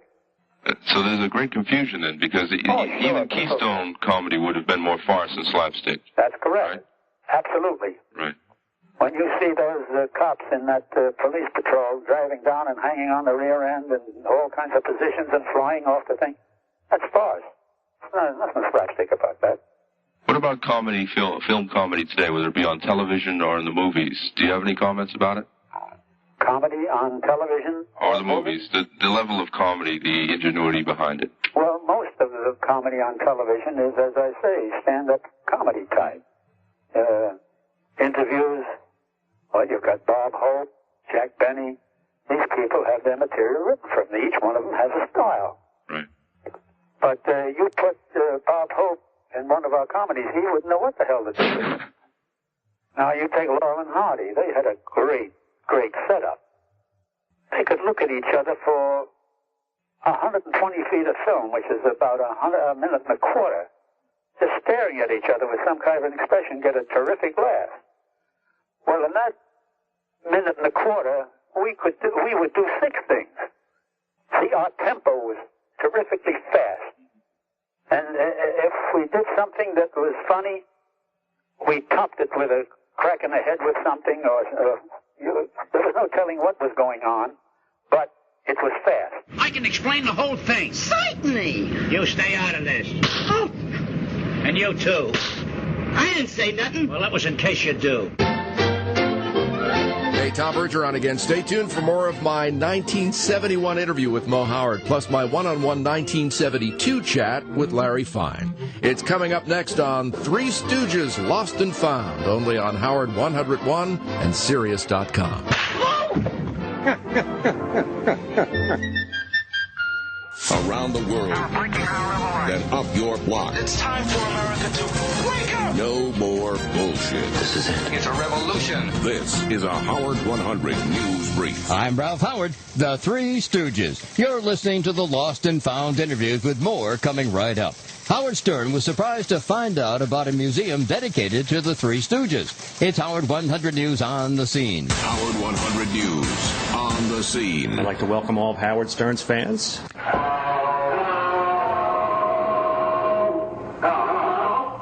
So there's a great confusion then, because even Keystone comedy would have been more farce than slapstick. That's correct. Right? Absolutely. Right. When you see those cops in that police patrol driving down and hanging on the rear end and all kinds of positions and flying off the thing, that's farce. There's nothing slapstick about that. What about comedy, film comedy today, whether it be on television or in the movies? Do you have any comments about it? Comedy on television? Or the movies, the level of comedy, the ingenuity behind it. Well, most of the comedy on television is, as I say, stand-up comedy type. Interviews, well, you've got Bob Hope, Jack Benny. These people have their material written from them. Each one of them has a style. Right. But you put Bob Hope in one of our comedies, he wouldn't know what the hell to do with it. Now, you take Laurel and Hardy. They had a great setup. They could look at each other for 120 feet of film, which is about a minute and a quarter, just staring at each other with some kind of an expression, get a terrific laugh. Well, in that minute and a quarter, we would do 6 things. See, our tempo was terrifically fast. And if we did something that was funny, we topped it with a crack in the head with something, or there was no telling what was going on, but it was fast. I can explain the whole thing. Certainly. You stay out of this. Oh, And you too. I didn't say nothing. Well, that was in case you do. Hey, Tom Bergeron again. Stay tuned for more of my 1971 interview with Mo Howard, plus my one-on-one 1972 chat with Larry Fine. It's coming up next on Three Stooges Lost and Found, only on Howard 101 and Sirius.com. Around the world, then up your block. It's time for America to wake up. No more bullshit. This is it. It's a revolution. This is a Howard 100 News Brief. I'm Ralph Howard, the Three Stooges. You're listening to the Lost and Found interviews with more coming right up. Howard Stern was surprised to find out about a museum dedicated to the Three Stooges. It's Howard 100 News on the scene. Howard 100 News on the scene. I'd like to welcome all of Howard Stern's fans.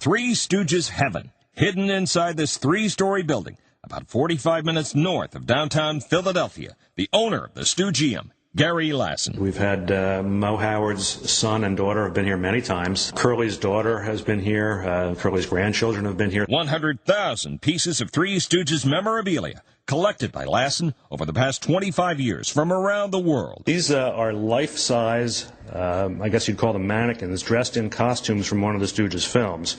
Three Stooges Heaven, hidden inside this 3-story building, about 45 minutes north of downtown Philadelphia. The owner of the Stoogeum, Gary Lassen. We've had Mo Howard's son and daughter have been here many times. Curly's daughter has been here. Curly's grandchildren have been here. 100,000 pieces of Three Stooges memorabilia collected by Lassen over the past 25 years from around the world. These are life-size, I guess you'd call them mannequins, dressed in costumes from one of the Stooges films.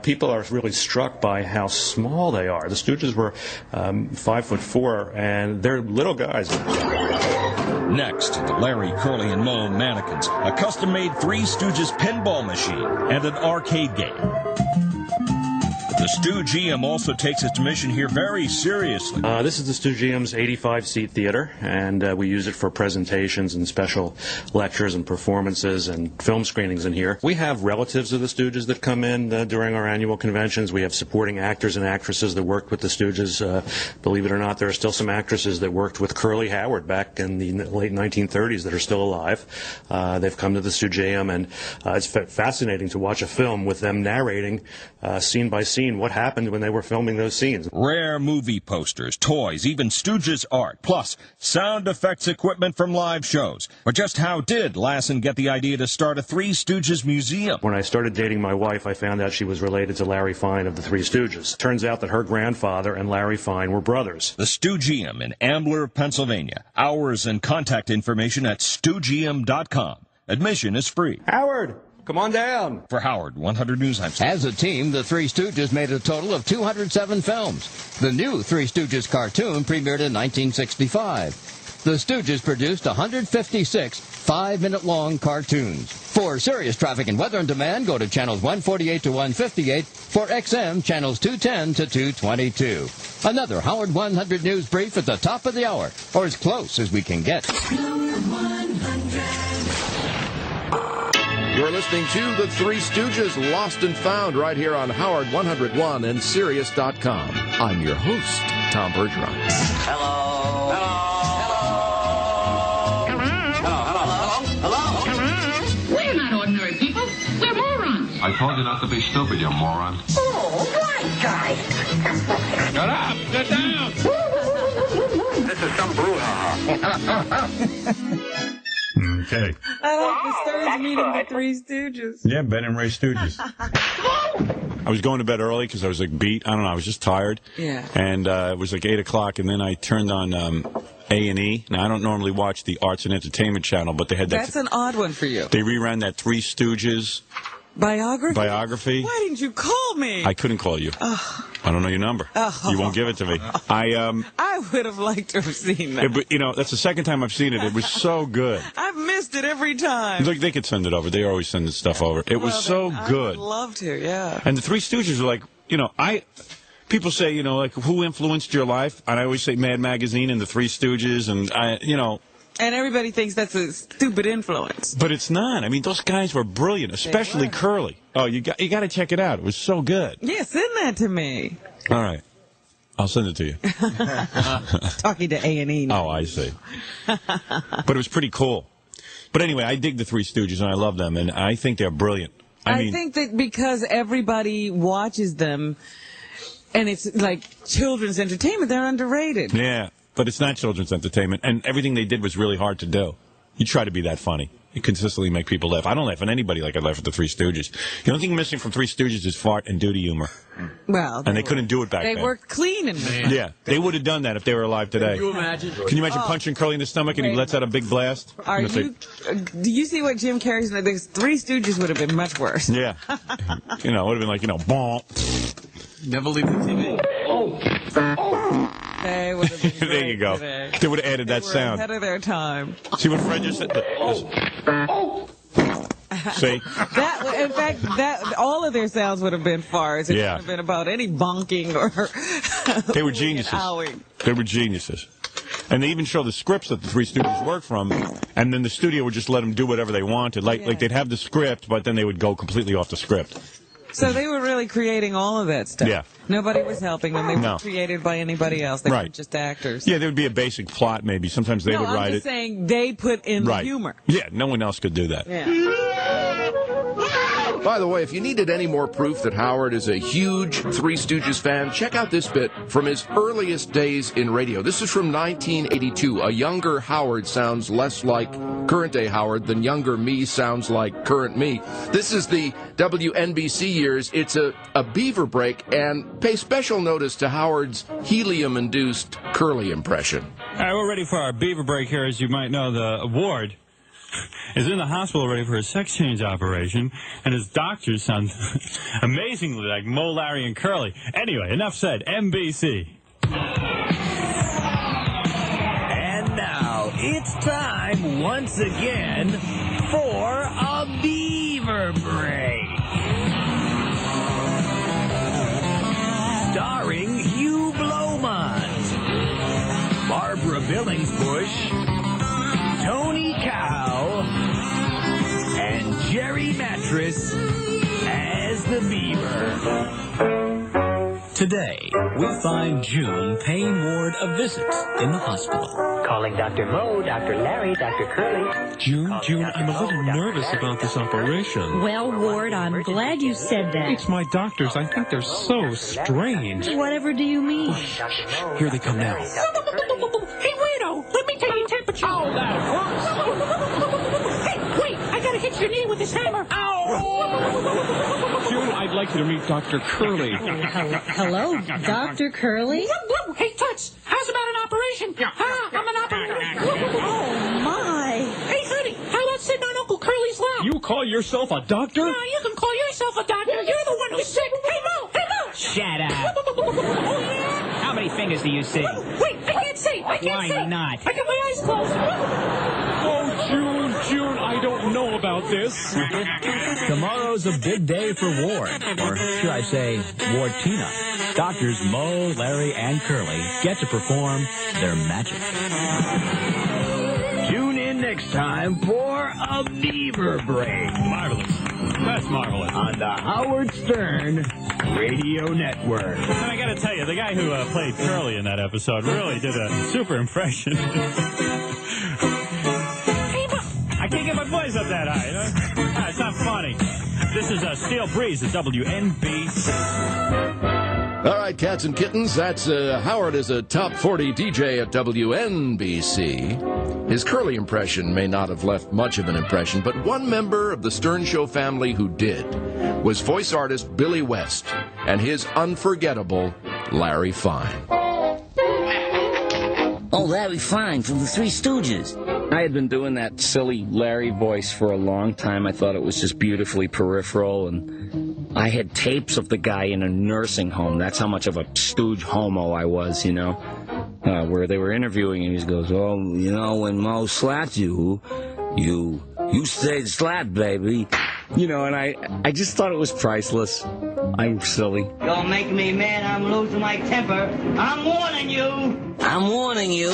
People are really struck by how small they are. The Stooges were 5'4", and they're little guys. Next, the Larry, Curly, and Moe mannequins, a custom-made Three Stooges pinball machine, and an arcade game. The Stoogeum also takes its mission here very seriously. This is the Stoogeum's 85-seat theater, and we use it for presentations and special lectures and performances and film screenings in here. We have relatives of the Stooges that come in during our annual conventions. We have supporting actors and actresses that worked with the Stooges. Believe it or not, there are still some actresses that worked with Curly Howard back in the late 1930s that are still alive. They've come to the Stoogeum, and it's fascinating to watch a film with them narrating scene by scene what happened when they were filming those scenes. Rare movie posters, toys, even Stooges art, plus sound effects equipment from live shows. But just how did Lassen get the idea to start a Three Stooges museum? When I started dating my wife, I found out she was related to Larry Fine of the Three Stooges. Turns out that her grandfather and Larry Fine were brothers. The Stoogeum in Ambler, Pennsylvania. Hours and contact information at stoogeum.com. Admission is free. Howard! Come on down. For Howard 100 News, I'm As a team, the Three Stooges made a total of 207 films. The new Three Stooges cartoon premiered in 1965. The Stooges produced 156 5-minute-long cartoons. For serious traffic and weather on demand, go to channels 148 to 158. For XM, channels 210 to 222. Another Howard 100 News brief at the top of the hour, or as close as we can get. You're listening to The Three Stooges Lost and Found right here on Howard 101 and Sirius.com. I'm your host, Tom Bergeron. We're not ordinary people. We're morons. I told you not to be stupid, you moron. Oh, right, guy. Shut up! Sit down! This is some brouhaha. Okay. I like the Stearns meeting the Three Stooges. Yeah, Ben and Ray Stooges. I was going to bed early because I was like beat. I don't know. I was just tired. Yeah. And it was like 8 o'clock, and then I turned on A&E. Now, I don't normally watch the Arts and Entertainment Channel, but they had that. That's an odd one for you. They reran that Three Stooges biography. Why didn't you call me? I couldn't call you. I don't know your number. You won't give it to me. I would have liked to have seen that. But, you know, that's the second time I've seen it. It was so good. I've missed it every time. Look, they could send it over. They always send this stuff over. It was so good. I would love to, yeah. And the Three Stooges were like, you know, people say, you know, like, who influenced your life? And I always say Mad Magazine and the Three Stooges, and you know. And everybody thinks that's a stupid influence. But it's not. I mean, those guys were brilliant, especially Curly. Oh, you got to check it out. It was so good. Yeah, send that to me. All right. I'll send it to you. Talking to A&E now. Oh, I see. But it was pretty cool. But anyway, I dig the Three Stooges, and I love them, and I think they're brilliant. I mean, think that because everybody watches them, and it's like children's entertainment, they're underrated. Yeah, but it's not children's entertainment, and everything they did was really hard to do. You try to be that funny. You consistently make people laugh. I don't laugh at anybody like I laugh at the Three Stooges. The only thing missing from Three Stooges is fart and duty humor. Well, and they couldn't do it back then. They were clean and yeah, they would have done that if they were alive today. Can you imagine? Can you imagine punching Curly in the stomach and he lets out a big blast? Do you see what Jim Carrey's? The Three Stooges would have been much worse. Yeah. You know, it would have been like, you know, bonk. Never leave the TV. They would have been there you go. Today. They would have added that sound. Ahead of their time. See what Fred just said? See? In fact, all of their sounds would have been farts. It wouldn't have been about any bonking or. They were geniuses. They were geniuses. And they even show the scripts that the Three Stooges worked from, and then the studio would just let them do whatever they wanted. Like they'd have the script, but then they would go completely off the script. So they were really creating all of that stuff. Yeah. Nobody was helping them. They weren't created by anybody else. They were just actors. Yeah, there would be a basic plot maybe. Sometimes they would write it. I'm just saying they put in the humor. Yeah, no one else could do that. Yeah. By the way, if you needed any more proof that Howard is a huge Three Stooges fan, check out this bit from his earliest days in radio. This is from 1982. A younger Howard sounds less like current-day Howard than younger me sounds like current me. This is the WNBC years. It's a beaver break, and pay special notice to Howard's helium-induced Curly impression. All right, we're ready for our beaver break here. As you might know, the ward is in the hospital ready for a sex change operation, and his doctors sound amazingly like Mo, Larry, and Curly. Anyway, enough said. NBC. And now it's time once again for a beaver break. Starring Hugh Blomont, Barbara Billingsbush, Tony Cow, and Jerry Mattress as the beaver. Today, we find June paying Ward a visit in the hospital. Calling Dr. Mo, Dr. Larry, Dr. Curly. June, I'm a little nervous about this operation. Well, Ward, I'm glad you said that. It's my doctors. I think they're so strange. Whatever do you mean? Here they come now. Hey, weirdo, let me take your temperature. Oh, that hurts. Hey, wait, I gotta hit your knee with this hammer. Ow! June, I'd like you to meet Dr. Curly. Hello, Dr. Curly? Hey, Toots, how's about an operation? I'm an operator. Oh, my. Hey, honey, how about sitting on Uncle Curly's lap? You call yourself a doctor? Yeah, you can call yourself a doctor. You're the one who's sick. Hey, Mo! Hey, Mo! Shut up. Oh, yeah? How many fingers do you see? Wait, I can't see. I can't see. Why not? I got my eyes closed. Oh, June, I don't know about this. Tomorrow's a big day for Ward, or should I say, Wardtina. Doctors Mo, Larry, and Curly get to perform their magic. Tune in next time for a Beaver Break. Marvelous. That's marvelous. On the Howard Stern Radio Network. And I gotta tell you, the guy who played Curly in that episode really did a super impression. I can't get my voice up that high. You know? It's not funny. This is Steel Breeze at WNBC. All right, cats and kittens, that's Howard is a top 40 DJ at WNBC. His Curly impression may not have left much of an impression, but one member of the Stern Show family who did was voice artist Billy West and his unforgettable Larry Fine. Oh, Larry Fine from the Three Stooges. I had been doing that silly Larry voice for a long time. I thought it was just beautifully peripheral, and I had tapes of the guy in a nursing home. That's how much of a stooge homo I was, you know, where they were interviewing him. He goes, oh, you know, when Mo slapped you, you stayed slapped, baby. You know, and I just thought it was priceless. I'm silly. Don't make me mad. I'm losing my temper. I'm warning you. I'm warning you.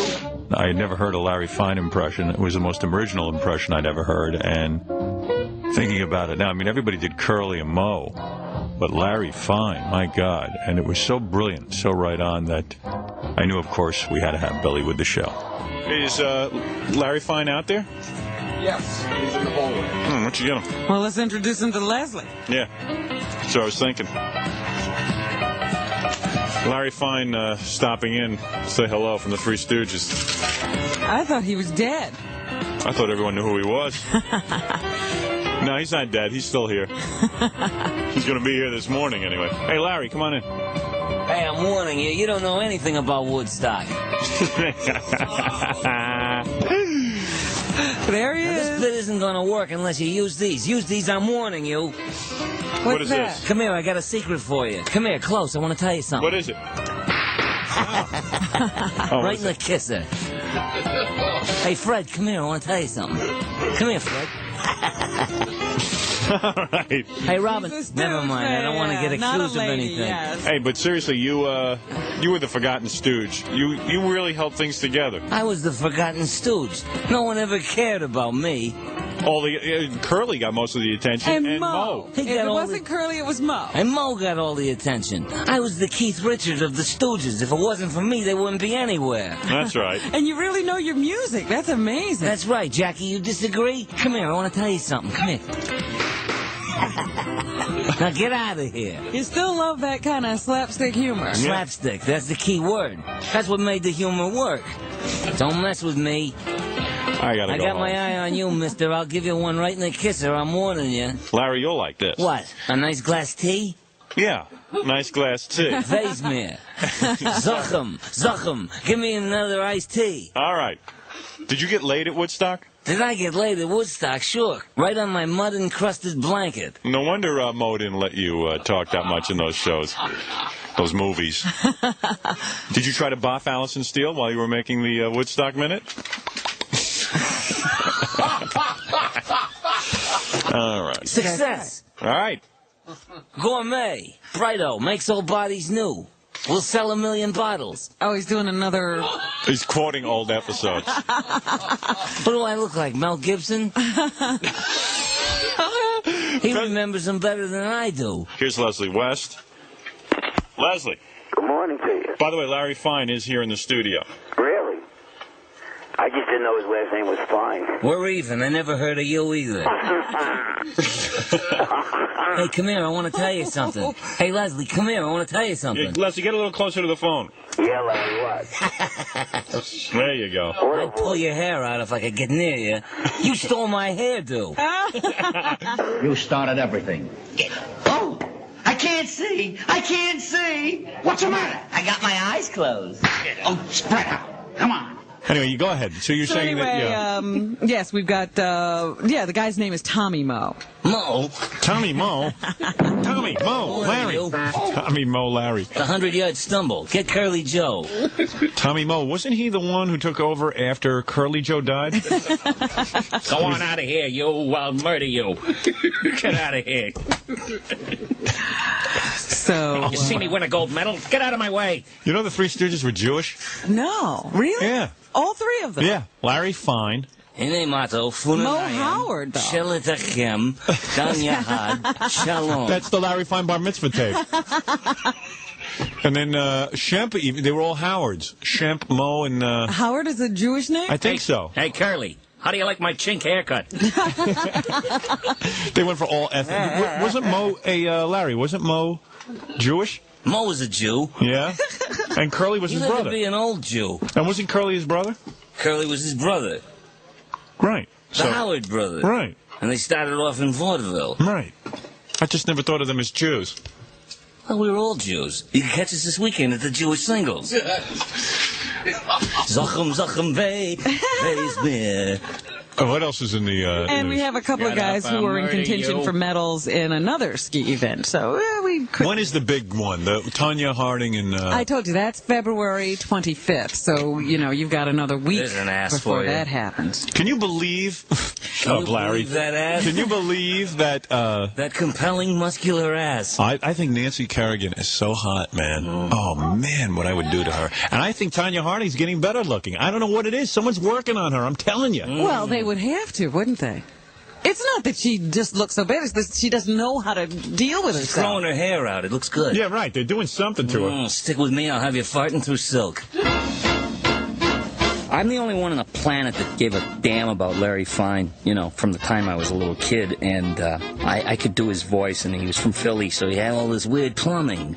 I had never heard a Larry Fine impression. It was the most original impression I'd ever heard. And thinking about it now, I mean, everybody did Curly and Mo, but Larry Fine, my God. And it was so brilliant, so right on that I knew, of course, we had to have Billy with the show. Is Larry Fine out there? Yes, he's in the hallway. Why don't you get him? Well, let's introduce him to Leslie. Yeah, so I was thinking. Larry Fine stopping in to say hello from the Three Stooges. I thought he was dead. I thought everyone knew who he was. No, he's not dead. He's still here. He's going to be here this morning anyway. Hey, Larry, come on in. Hey, I'm warning you. You don't know anything about Woodstock. There he is. This bit isn't going to work unless you use these. Use these, I'm warning you. What is this? Come here, I got a secret for you. Come here, close, I want to tell you something. What is it? Right in the kisser. Hey, Fred, come here, I want to tell you something. Come here, Fred. All right. Hey, Robin, never mind. I don't want to get accused of anything. Yes. Hey, but seriously, you were the forgotten stooge. You really held things together. I was the forgotten stooge. No one ever cared about me. Curly got most of the attention, and Mo. If it wasn't Curly, it was Mo. And Mo got all the attention. I was the Keith Richards of the Stooges. If it wasn't for me, they wouldn't be anywhere. That's right. And you really know your music. That's amazing. That's right, Jackie. You disagree? Come here, I want to tell you something. Come here. Now get out of here. You still love that kind of slapstick humor. Slapstick, that's the key word. That's what made the humor work. Don't mess with me. I got home. My eye on you, mister. I'll give you one right in the kisser. I'm warning you. Larry, you'll like this. What? A nice glass tea? Yeah, nice glass tea. Weismeer. Zachem. Give me another iced tea. All right. Did you get laid at Woodstock? Did I get laid at Woodstock? Sure. Right on my mud-encrusted blanket. No wonder Mo didn't let you talk that much in those shows, those movies. Did you try to boff Allison Steele while you were making the Woodstock Minute? All right. Success. All right. Gourmet. Brighto. Makes old bodies new. We'll sell 1 million bottles. Oh, he's doing another... He's quoting old episodes. What do I look like, Mel Gibson? He remembers them better than I do. Here's Leslie West. Leslie. Good morning to you. By the way, Larry Fine is here in the studio. Really? I just didn't know his last name was Fine. We're even. I never heard of you either. Hey, come here. I want to tell you something. Hey, Leslie, come here. I want to tell you something. Yeah, Leslie, get a little closer to the phone. Yeah, Larry, what? There you go. I'd pull your hair out if I could get near you. You stole my hairdo. You started everything. Oh, I can't see. I can't see. What's the matter? I got my eyes closed. Oh, spread out. Come on. Anyway, you go ahead. So you're saying anyway, that, yes, we've got, the guy's name is Tommy Moe. Mo? Tommy Moe? Tommy Moe, Larry. Tommy Moe, Larry. The 100-yard stumble. Get Curly Joe. Tommy Moe, wasn't he the one who took over after Curly Joe died? Go on out of here, you. I'll murder you. Get out of here. So you see me win a gold medal? Get out of my way. You know the Three Stooges were Jewish? No, really? Yeah. All three of them? Yeah. Larry Fine. Mo Howard, though. Shalom. That's the Larry Fine bar mitzvah tape. And then Shemp, they were all Howards. Shemp, Mo, and... Howard is a Jewish name? I think so. Hey, Curly, how do you like my chink haircut? They went for all ethnic. Wasn't Mo Larry, wasn't Mo Jewish? Mo was a Jew. Yeah? And Curly was his He lived brother. to be an old Jew. And wasn't Curly his brother? Curly was his brother. Right. The Howard brothers. Right. And they started off in vaudeville. Right. I just never thought of them as Jews. Well, we were all Jews. You can catch us this weekend at the Jewish Singles. Zachem vei, vei's mir. What else is in the... and we have a couple of guys who are in contention for medals in another ski event. So we could... When is the big one? The Tanya Harding and... I told you, that's February 25th. So, you've got another week There's an ass before for you. that happens. Can you believe... Larry. Believe that ass? Can you believe that... that compelling muscular ass. I think Nancy Kerrigan is so hot, man. Oh, man, what I would do to her. And I think Tanya Harding's getting better looking. I don't know what it is. Someone's working on her. I'm telling you. Well, they would have to, wouldn't they? It's not that she just looks so bad. It's that she doesn't know how to deal with herself. She's growing her hair out. It looks good. Yeah, right. They're doing something to her. Stick with me. I'll have you farting through silk. I'm the only one on the planet that gave a damn about Larry Fine, from the time I was a little kid. And I could do his voice, and he was from Philly, so he had all this weird plumbing,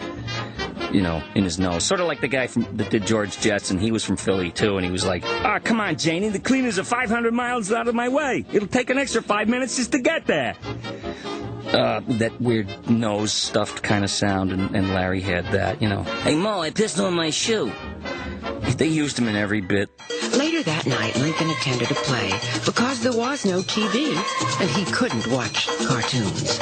in his nose. Sort of like the guy that did George Jetson. He was from Philly, too, and he was like, come on, Janie, the cleaners are 500 miles out of my way. It'll take an extra 5 minutes just to get there. That weird nose stuffed kind of sound, and Larry had that, Hey, Mo, I pissed on my shoe. They used him in every bit. Later that night, Lincoln attended a play because there was no TV and he couldn't watch cartoons.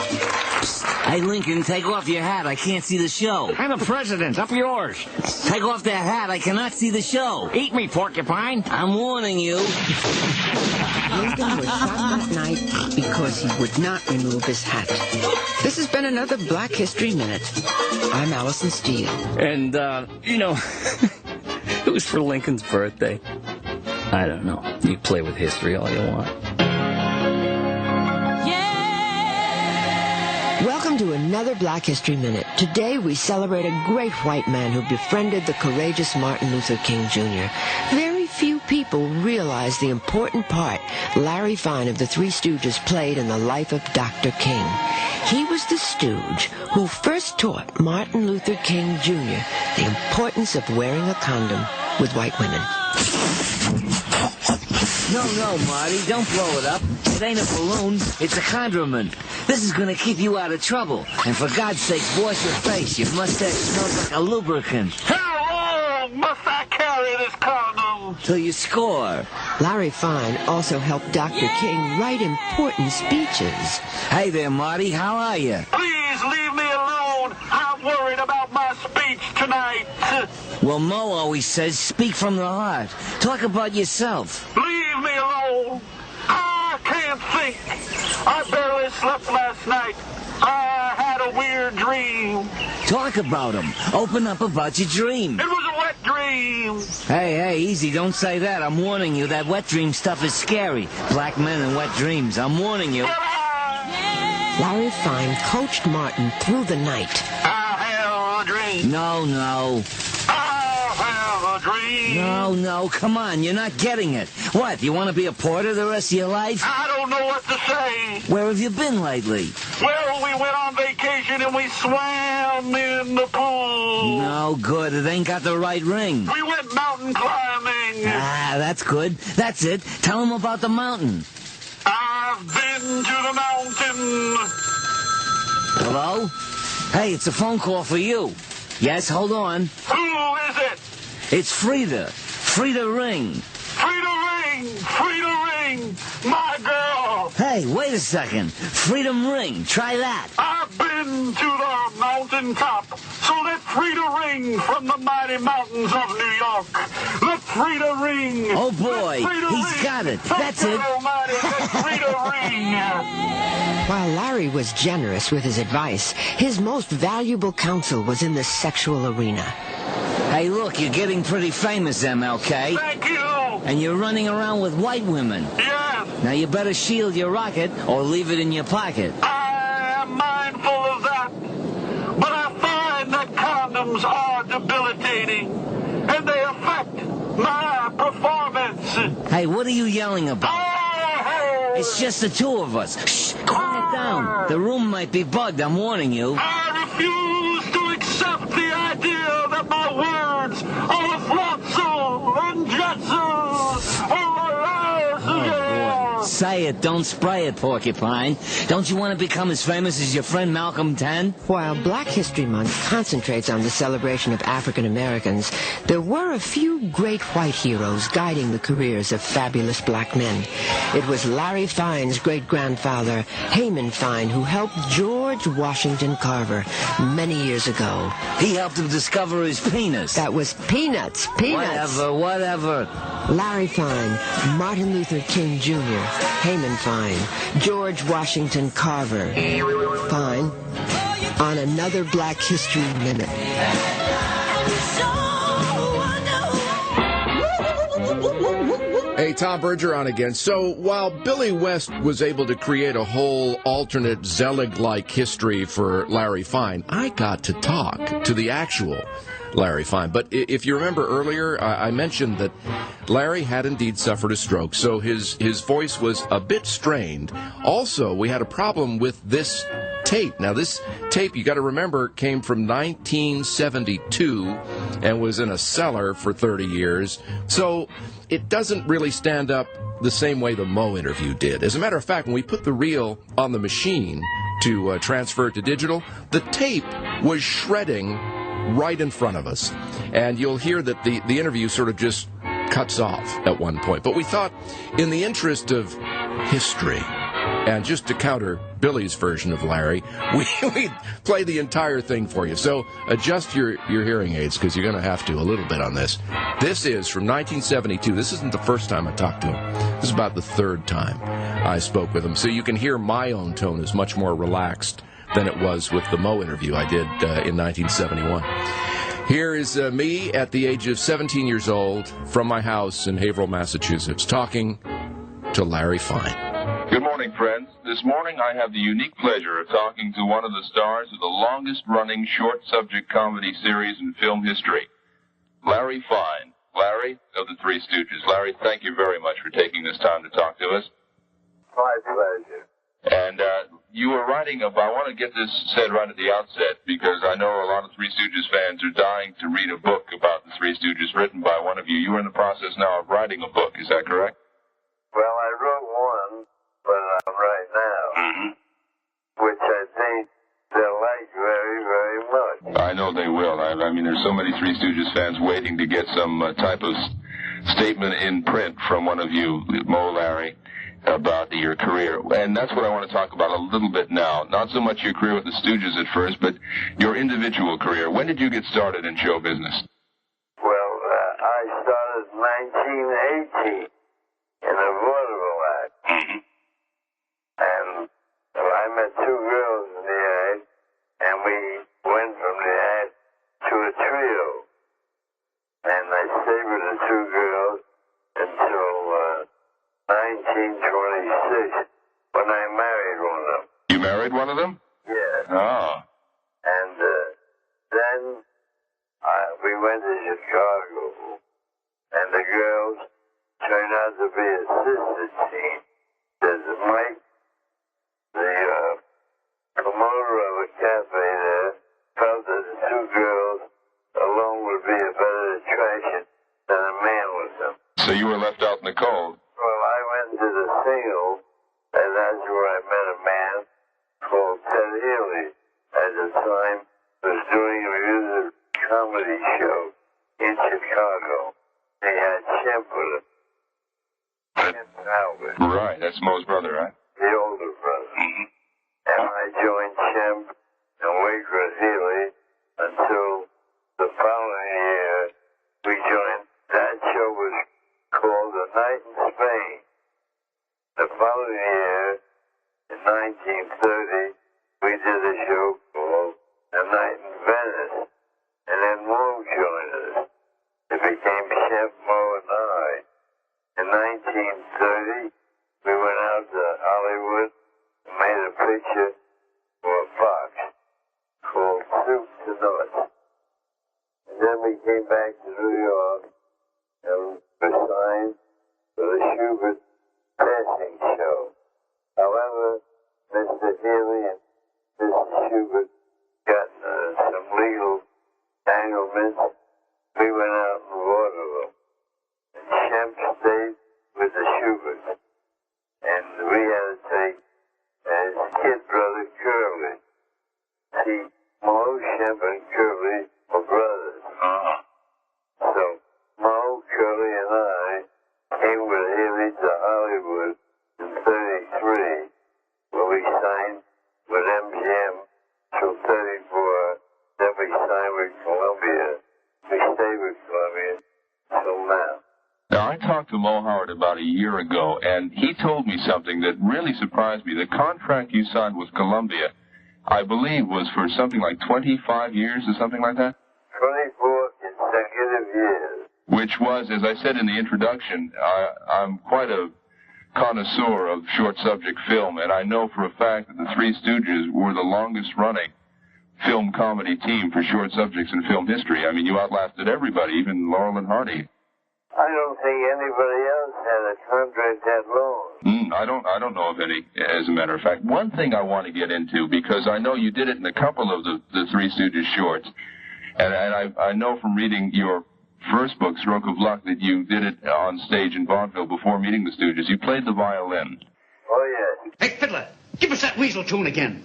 Hey, Lincoln, take off your hat. I can't see the show. I'm the president. Up yours. Take off that hat. I cannot see the show. Eat me, porcupine. I'm warning you. Lincoln was shot that night because he would not remove his hat. This has been another Black History Minute. I'm Allison Steele. And, it was for Lincoln's birthday. I don't know. You play with history all you want. Welcome to another Black History Minute. Today we celebrate a great white man who befriended the courageous Martin Luther King Jr. Very few people realize the important part Larry Fine of the Three Stooges played in the life of Dr. King. He was the stooge who first taught Martin Luther King Jr. the importance of wearing a condom with white women. No, Marty, don't blow it up. It ain't a balloon, it's a condiment. This is gonna keep you out of trouble. And for God's sake, wash your face. Your mustache smells like a lubricant. How long must I carry this condom? Till you score. Larry Fine also helped Dr. King write important speeches. Hey there, Marty, how are you? Please leave me alone. I'm worried about my speech tonight. Well, Mo always says, speak from the heart. Talk about yourself. Leave me alone. I can't think. I barely slept last night. I had a weird dream. Talk about him. Open up about your dream. It was a wet dream. Hey, easy. Don't say that. I'm warning you. That wet dream stuff is scary. Black men and wet dreams. I'm warning you. Larry Fine coached Martin through the night. I have a dream. No. I have a dream. No, come on. You're not getting it. What, you want to be a porter the rest of your life? I don't know what to say. Where have you been lately? Well, we went on vacation and we swam in the pool. No good. It ain't got the right ring. We went mountain climbing. That's good. That's it. Tell him about the mountain. I've been to the mountain. Hello? Hey, it's a phone call for you. Yes, hold on. Who is it? It's Frida. Frida Ring. Frida! Hey, wait a second. Freedom Ring. Try that. I've been to the mountaintop, so let's Frida ring from the mighty mountains of New York. Let's Frida ring. Oh, boy. He's got it. That's it. Let's Frida ring. While Larry was generous with his advice, his most valuable counsel was in the sexual arena. Hey, look, you're getting pretty famous, MLK. Thank you. And you're running around with white women. Yes. Now, you better shield your rocket or leave it in your pocket. I am mindful of that. But I find that condoms are debilitating, and they affect my performance. Hey, what are you yelling about? Oh. It's just the two of us. Shh, quiet down. The room might be bugged, I'm warning you. I refuse to accept the idea that my words are a flotsam and jetsam. Say it, don't spray it, Porcupine. Don't you want to become as famous as your friend Malcolm X? While Black History Month concentrates on the celebration of African Americans, there were a few great white heroes guiding the careers of fabulous black men. It was Larry Fine's great-grandfather, Haman Fine, who helped George Washington Carver many years ago. He helped him discover his penis. That was peanuts. Whatever. Larry Fine, Martin Luther King Jr., Haman Fine, George Washington Carver. Fine. On another Black History Minute. Hey, Tom Berger on again. So while Billy West was able to create a whole alternate Zelig-like history for Larry Fine, I got to talk to the actual Larry Fine. But if you remember earlier, I mentioned that Larry had indeed suffered a stroke, so his voice was a bit strained. Also, we had a problem with this tape. Now, this tape, you got to remember, came from 1972 and was in a cellar for 30 years. So it doesn't really stand up the same way the Mo interview did. As a matter of fact, when we put the reel on the machine to transfer it to digital, the tape was shredding right in front of us. And you'll hear that the interview sort of just cuts off at one point. But we thought, in the interest of history, and just to counter Billy's version of Larry, we'd play the entire thing for you. So adjust your hearing aids, because you're going to have to a little bit on this. This is from 1972. This isn't the first time I talked to him. This is about the third time I spoke with him. So you can hear my own tone is much more relaxed than it was with the Mo interview I did in 1971. Here is me at the age of 17 years old from my house in Haverhill, Massachusetts, talking to Larry Fine. Good morning, friends. This morning I have the unique pleasure of talking to one of the stars of the longest-running short-subject comedy series in film history, Larry Fine. Larry of the Three Stooges. Larry, thank you very much for taking this time to talk to us. My pleasure. And you were writing about, I want to get this said right at the outset, because I know a lot of Three Stooges fans are dying to read a book about the Three Stooges written by one of you. You are in the process now of writing a book, is that correct? Well, I wrote one, but I'm right now, which I think they'll like very, very much. I know they will. I mean, there's so many Three Stooges fans waiting to get some type of statement in print from one of you, Mo, Larry, about your career. And that's what I want to talk about a little bit now. Not so much your career with the Stooges at first, but your individual career. When did you get started in show business? Well, I started in 1918 in a vaudeville act. And I met two girls in the act, and we went from the act to a trio. And I stayed with the two girls until 1926, when I married one of them. You married one of them? Yes. Oh. And then we went to Chicago, and the girls turned out to be a sister team. There's Mike, the promoter of a cafe there, felt that the two girls alone would be a better attraction than a man with them. So you were left out in the cold? Well, I went to the single, and that's where I met a man called Ted Healy. At the time, was doing a music comedy show in Chicago. He had Chimp with him. Right, that's Mo's brother, right? The old following year, in 1930, we did a show called A Night in Venice, and then Moe joined us. It became Chef Moe and I. In 1930, we went out to Hollywood and made a picture for Fox called Soup to Nuts. And then we came back to New York and were signed for the Schubert passing show. However, Mr. Healy and Mrs. Schubert got some legal entanglements. We went out and watered them. And Shemp stayed with the Schuberts. And we had to take his kid brother Curly. See, Moe, Shemp, and Curly were brothers. So Moe, Curly, and I came with Healy to Hollywood in 33, where we signed with MGM till 34. Then we signed with Columbia. We stayed with Columbia till now. Now, I talked to Mo Howard about a year ago, and he told me something that really surprised me. The contract you signed with Columbia, I believe, was for something like 25 years or something like that? 24 consecutive years. Which was, as I said in the introduction, I'm quite a connoisseur of short subject film, and I know for a fact that the Three Stooges were the longest-running film comedy team for short subjects in film history. I mean, you outlasted everybody, even Laurel and Hardy. I don't think anybody else had a contract that long. I don't know of any, as a matter of fact. One thing I want to get into, because I know you did it in a couple of the Three Stooges shorts, and I know from reading your first book, Stroke of Luck, that you did it on stage in vaudeville before meeting the Stooges. You played the violin. Oh, yes. Hey, fiddler, give us that weasel tune again.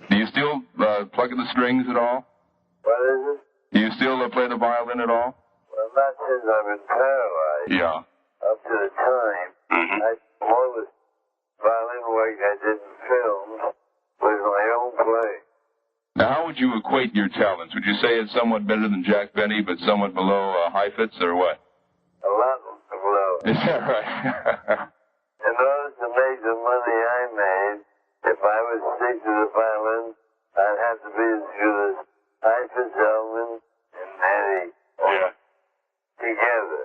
Do you still plug in the strings at all? What is it? Do you still play the violin at all? Well, not since I've been paralyzed. Yeah. Up to the time, all the violin work I did in films was my own play. Now, how would you equate your talents? Would you say it's somewhat better than Jack Benny, but somewhat below Heifetz, or what? A lot below. Is that right? In order to make the money I made, if I would stick to the violin, I'd have to be as good as Heifetz, Elman, and Eddie together.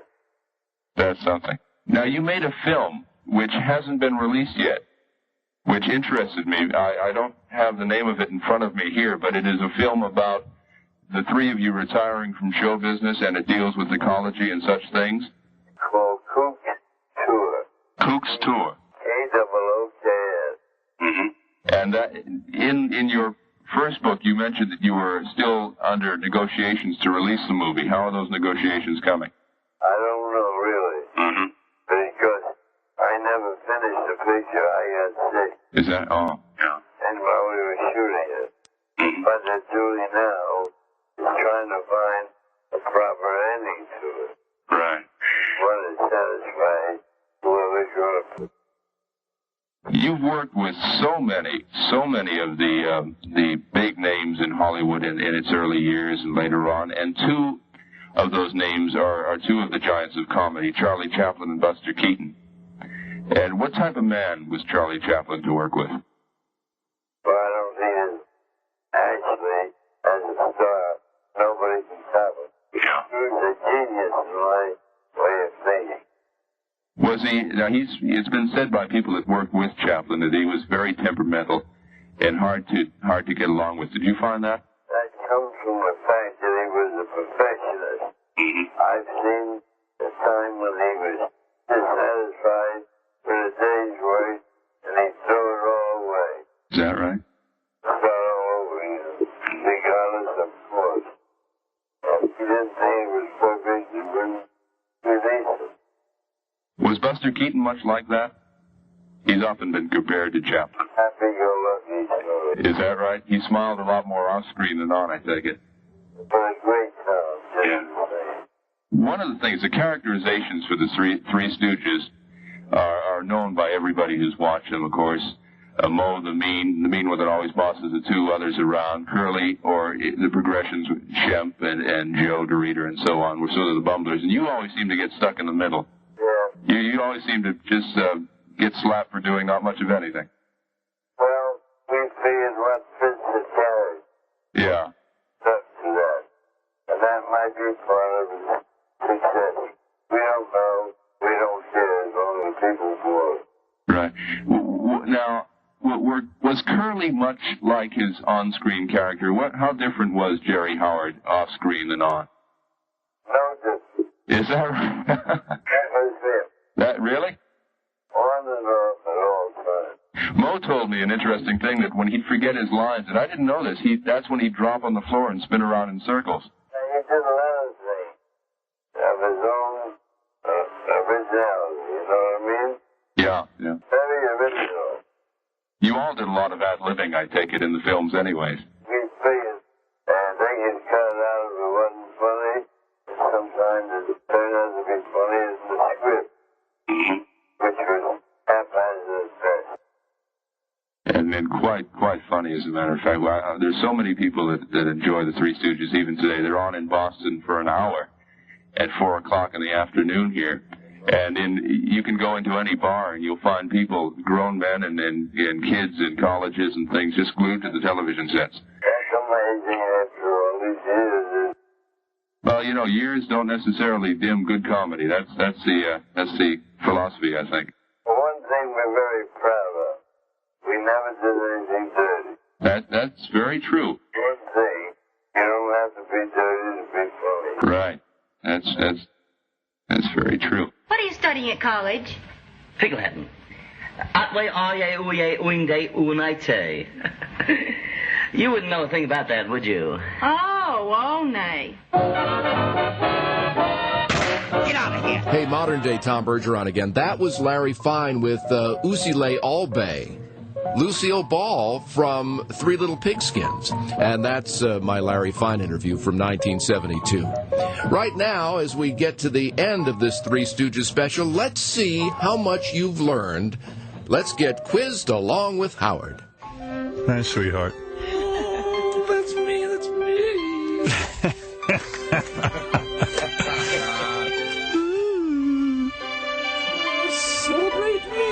That's something. Now, you made a film which hasn't been released yet, which interested me. I don't have the name of it in front of me here, but it is a film about the three of you retiring from show business, and it deals with ecology and such things. Called Kook's Tour. Kook's Tour. K-O-O-K-S. Mm-hmm. And that, in your first book, you mentioned that you were still under negotiations to release the movie. How are those negotiations coming? I don't know, really. Mm-hmm. Because I never finished the picture. I got sick. Is that all? Yeah. And while we were shooting it. Mm-hmm. But they're doing now is trying to find a proper ending to it. Right. One that satisfies whoever's going to put. You've worked with so many of the big names in Hollywood in its early years and later on, and two of those names are two of the giants of comedy, Charlie Chaplin and Buster Keaton. And what type of man was Charlie Chaplin to work with? Well, I don't think it's actually, as a star, nobody can top him. Yeah. He's a genius in my way of thinking. Was he? Now, it's been said by people that worked with Chaplin that he was very temperamental and hard to get along with. Did you find that? That comes from the fact that he was a perfectionist. Mm-hmm. I've seen the time when he was dissatisfied with a day's work, and he threw it all away. Is that right? Start all over again, regardless of course. If he didn't think it was perfect, he wouldn't release it. Was Buster Keaton much like that? He's often been compared to Chaplin. Happy-go-lucky story. Is that right? He smiled a lot more off-screen than on, I take it. But a great talent, yeah. One of the things, the characterizations for the Three Stooges are known by everybody who's watched them, of course. Mo, the mean one that always bosses the two others around, Curly, or the progressions with Shemp and Joe DeReader and so on, were sort of the bumblers. And you always seem to get stuck in the middle. Yeah. You always seem to just get slapped for doing not much of anything. Well, we figured what fits the character. Yeah. Stuck to that. And that might be part of his success. We don't know. We don't care as long as people go. Right. Now, was Curly much like his on-screen character? How different was Jerry Howard off-screen than on? No different. Is that right? That was it. That really? On and off at all times. Mo told me an interesting thing, that when he'd forget his lines, and I didn't know this, that's when he'd drop on the floor and spin around in circles. And he did a lot of things of his own originality, you know what I mean? Yeah. Very original. You all did a lot of ad-libbing, I take it, in the films anyways. We figured, and they get cut out if it wasn't funny. Sometimes it turned out to be funny as the script, which was haphazard at best. And then quite funny, as a matter of fact. There's so many people that enjoy the Three Stooges even today. They're on in Boston for an hour at 4 o'clock in the afternoon here. And you can go into any bar and you'll find people, grown men and kids in colleges and things, just glued to the television sets. That's amazing after all these years. Well, years don't necessarily dim good comedy. That's the philosophy, I think. One thing we're very proud of, we never did anything dirty. That's very true. One thing, you don't have to be dirty to be funny. Right. That's very true. What are you studying at college? Pig Latin. Atwe aye uye uinde unite. You wouldn't know a thing about that, would you? Oh, nay. Get out of here. Hey, modern-day Tom Bergeron again. That was Larry Fine with Usile Albay. Lucille Ball from Three Little Pigskins. And that's my Larry Fine interview from 1972. Right now, as we get to the end of this Three Stooges special, let's see how much you've learned. Let's get quizzed along with Howard. Hi, sweetheart. Oh, that's me. Celebrate me.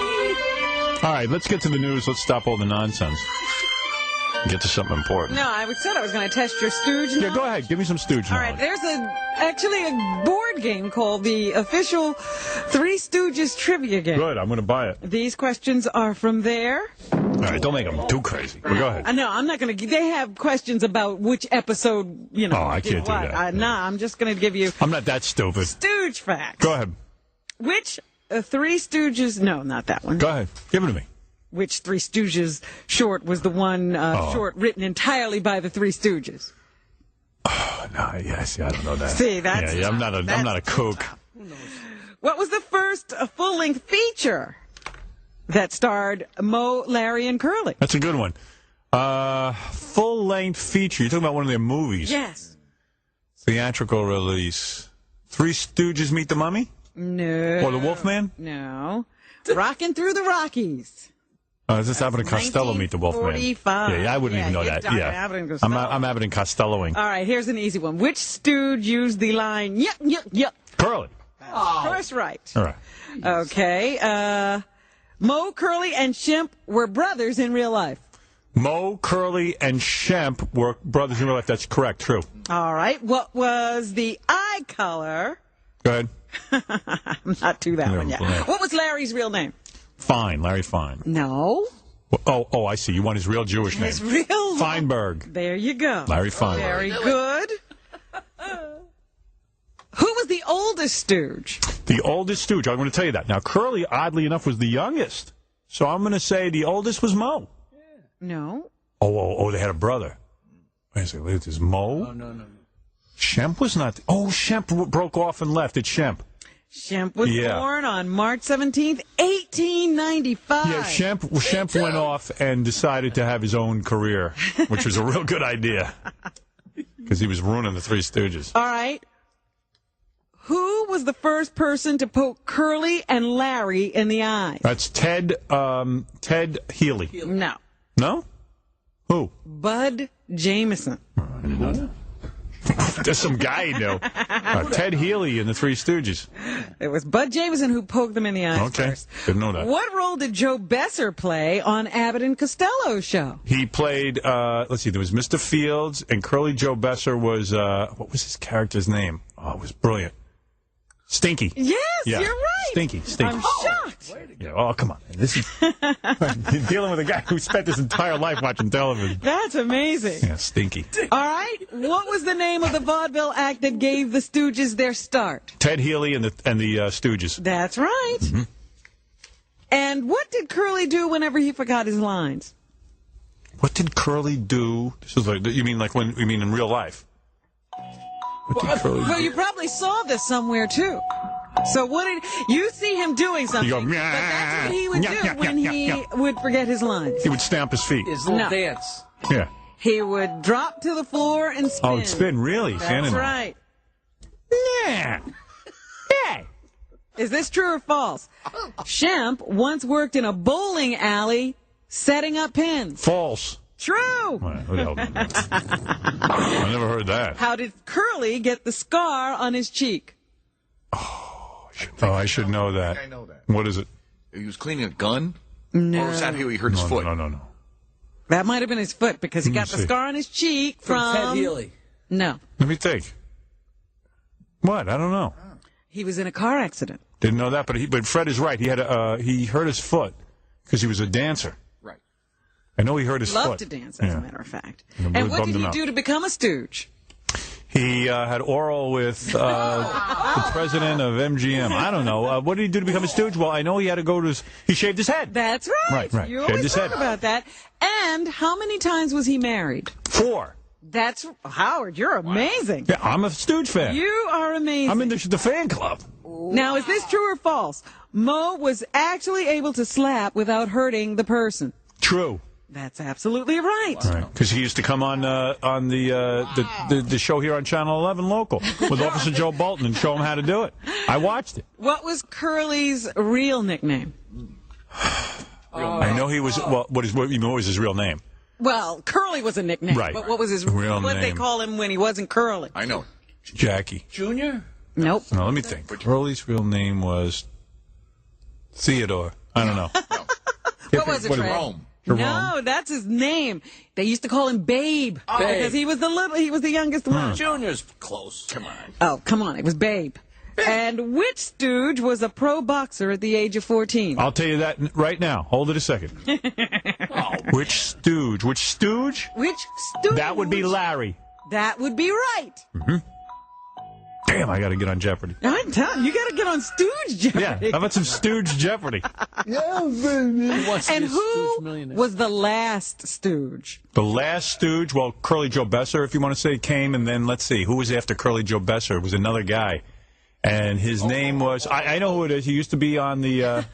All right, let's get to the news. Let's stop all the nonsense. Get to something important. No, I said I was going to test your Stooge. Yeah, go ahead. Give me some Stooge All right, there's actually a board game called the official Three Stooges Trivia Game. Good, I'm going to buy it. These questions are from there. All right, don't make them too crazy. Well, go ahead. No, I'm not going to. They have questions about which episode, Oh, I can't do that. Nah, I'm just going to give you I'm not that stupid. Stooge facts. Go ahead. Which Three Stooges? No, not that one. Go ahead. Give it to me. Which Three Stooges short was the one short written entirely by the Three Stooges? Oh, no, I don't know that. See, that's yeah, I'm not a kook. What was the first full-length feature that starred Mo, Larry, and Curly? That's a good one. Full-length feature. You're talking about one of their movies. Yes. Theatrical release. Three Stooges Meet the Mummy? No. Or The Wolfman? No. Rockin' Through the Rockies. Is this Abbott and Costello Meet the Wolfman? 1945. Yeah, I wouldn't even know that. Yeah. I'm Abbott and Costelloing. All right, here's an easy one. Which Stooge used the line, yuck, yuck, yuck? Curly. Of course, right. All right. Okay. Mo, Curly, and Shemp were brothers in real life. Mo, Curly, and Shemp were brothers in real life. That's correct. True. All right. What was the eye color? Go ahead. I'm not to that one yet. What was Larry's real name? Fine. Larry Fine. No. Oh, I see. You want his real Jewish name. His real Feinberg. There you go. Larry Feinberg. Very good. Who was the oldest Stooge? The oldest Stooge. I'm going to tell you that. Now, Curly, oddly enough, was the youngest. So I'm going to say the oldest was Mo. No. Oh, they had a brother. Wait a second. Is Mo? No. Shemp was not. Shemp broke off and left. It's Shemp. Shemp was born on March 17th, 1895. Yeah, Shemp went off and decided to have his own career, which was a real good idea because he was ruining the Three Stooges. All right. Who was the first person to poke Curly and Larry in the eye? That's Ted Healy. No. No? Who? Bud Jameson. I didn't know that. There's some guy you know. Ted Healy in the Three Stooges. It was Bud Jameson who poked them in the eye first. Didn't know that. What role did Joe Besser play on Abbott and Costello's show? He played, let's see, there was Mr. Fields, and Curly Joe Besser was, what was his character's name? Oh, it was brilliant. Stinky. Yes, Yeah. you're right. Stinky. I'm shocked. Yeah, oh, come on. This is you're dealing with a guy who spent his entire life watching television. That's amazing. Yeah, Stinky. All right. What was the name of the vaudeville act that gave the Stooges their start? Ted Healy and the Stooges. That's right. Mm-hmm. And what did Curly do whenever he forgot his lines? What did Curly do? This is like, you mean in real life? What did Curly do? Well, you probably saw this somewhere, too. So what did you see him doing something? Go, but that's what he would do when he would forget his lines. He would stamp his feet. His little dance. Yeah. He would drop to the floor and spin. Oh, spin, really? That's right. Yeah. Yeah. Is this true or false? Shemp once worked in a bowling alley setting up pins. False. True. Well, who the hell knows? I never heard that. How did Curly get the scar on his cheek? Oh, I should know that. I know that. What is it? He was cleaning a gun? No. Or was that how he hurt his foot? No. That might have been his foot because he got the scar on his cheek from Ted Healy. No. Let me think. What? I don't know. He was in a car accident. Didn't know that, but Fred is right. He hurt his foot because he was a dancer. Right. I know he hurt his foot. Loved to dance, as a matter of fact. And it And really what bummed did him he out. do to become a stooge? He had oral with the president of MGM. I don't know. What did he do to become a stooge? Well, I know he had to go to he shaved his head. That's right. Right. You Shaved always his talk head. about that. And how many times was he married? 4. That's Howard. You're amazing. Yeah, I'm a Stooge fan. You are amazing. I'm in the fan club. Now, is this true or false? Mo was actually able to slap without hurting the person. True. That's absolutely right. Because he used to come on the show here on Channel 11 local with Officer Joe Bolton and show him how to do it. I watched it. What was Curly's real nickname? I know he was. Well, what was his real name? Well, Curly was a nickname. Right. But what was his Real what they name. call him when he wasn't Curly? I know. Jackie. Junior? Nope. No, let me think. Curly's real name was Theodore. I don't know. What was it, Fred? Jerome. No, that's his name. They used to call him Babe because he was the youngest one. Junior's close. Come on. Oh, come on, it was Babe. And which stooge was a pro boxer at the age of 14? I'll tell you that right now. Hold it a second. Which stooge? Which stooge? Which stooge? That would be Larry. That would be right. Damn, I got to get on Jeopardy. I'm telling you, got to get on Stooge Jeopardy. Yeah, how about some Stooge Jeopardy? Yeah, baby. And who was the last stooge? The last stooge, well, Curly Joe Besser, if you want to say, came, and then let's see, who was after Curly Joe Besser? It was another guy. And his name was, I know who it is. He used to be on the... Can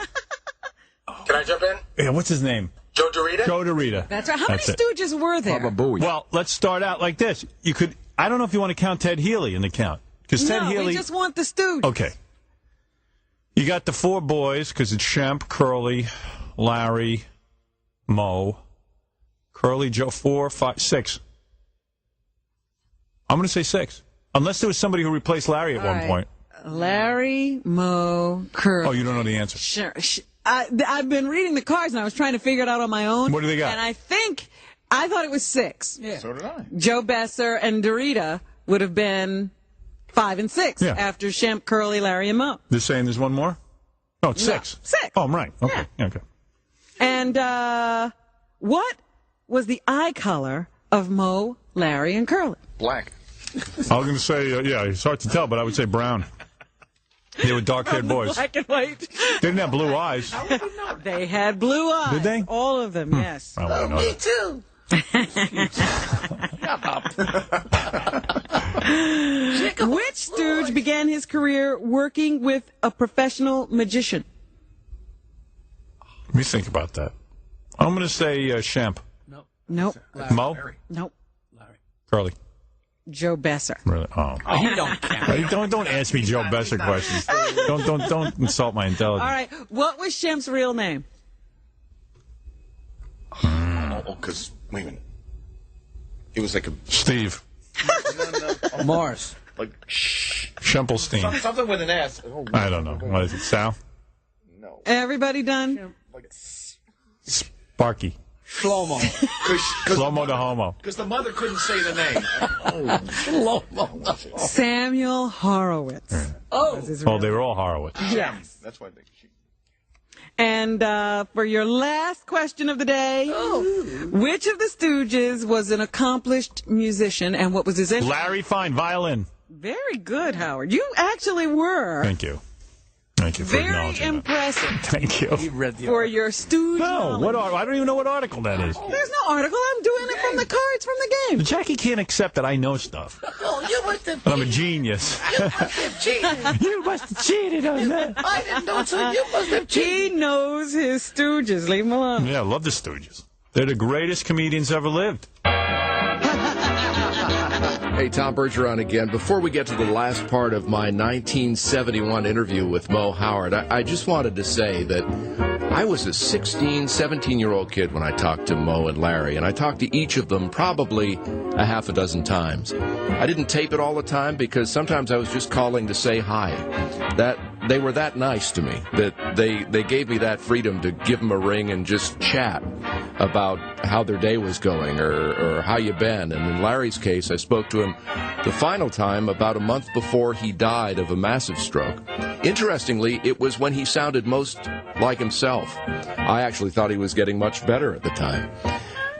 I jump in? Yeah, what's his name? Joe Dorita? Joe Dorita. That's right. How many stooges were there? Well, let's start out like this. You could, I don't know if you want to count Ted Healy in the count. Because Ted Healy... we just want the stooge. Okay. You got the 4 boys, because it's Shemp, Curly, Larry, Mo, Curly, Joe, 4, 5, 6. I'm going to say 6. Unless there was somebody who replaced Larry at one point. Larry, Mo, Curly. Oh, you don't know the answer. Sure. I've been reading the cards, and I was trying to figure it out on my own. What do they got? And I thought it was 6. Yeah. So did I. Joe Besser and Dorita would have been 5 and 6 Yeah. after Shemp, Curly, Larry, and Mo. They're saying there's one more? Oh, it's 6. 6. Oh, I'm right. Okay. Yeah. Okay. And what was the eye color of Mo, Larry, and Curly? Black. I was going to say, yeah, it's hard to tell, but I would say brown. They were dark-haired boys. Black and white. They didn't have blue eyes. They had blue eyes. Did they? All of them, yes. I wouldn't know Me that. too. Which stooge began his career working with a professional magician? Let me think about that. I'm going to say Shemp. Nope. Mo? Nope. Curly. Joe Besser. Really? Oh. You don't count. Don't ask me Joe Besser questions. Don't insult my intelligence. All right. What was Shemp's real name? Because, wait a minute. It was like a... Steve. No. Morris. Like, Schempelstein. Something with an S. Oh, I don't know. What is it, Sal? No. Everybody done? Sparky. Shlomo. Shlomo the homo. Because the mother couldn't say the name. Shlomo. Samuel Horowitz. Oh. They were all Horowitz. Yes. That's why they... And for your last question of the day, which of the Stooges was an accomplished musician, and what was his instrument? Larry Fine, violin. Very good, Howard. You actually were. Thank you. Thank you for Very acknowledging impressive. that. Thank you. He read the For your Stooge No, I don't even know what article that is. There's no article. I'm doing it from the cards from the game. Jackie can't accept that I know stuff. Oh, you must have But I'm a genius. You must have cheated. You must have cheated on that. I didn't know, so you must have cheated. He knows his Stooges. Leave him alone. Yeah, I love the Stooges. They're the greatest comedians ever lived. Hey, Tom Bergeron again. Before we get to the last part of my 1971 interview with Mo Howard, I just wanted to say that I was a 16, 17-year-old kid when I talked to Mo and Larry, and I talked to each of them probably a half a dozen times. I didn't tape it all the time because sometimes I was just calling to say hi. That they were that nice to me, that they gave me that freedom to give them a ring and just chat about how their day was going or how you been. And in Larry's case, I spoke to him the final time about a month before he died of a massive stroke. Interestingly, it was when he sounded most like himself. I actually thought he was getting much better at the time.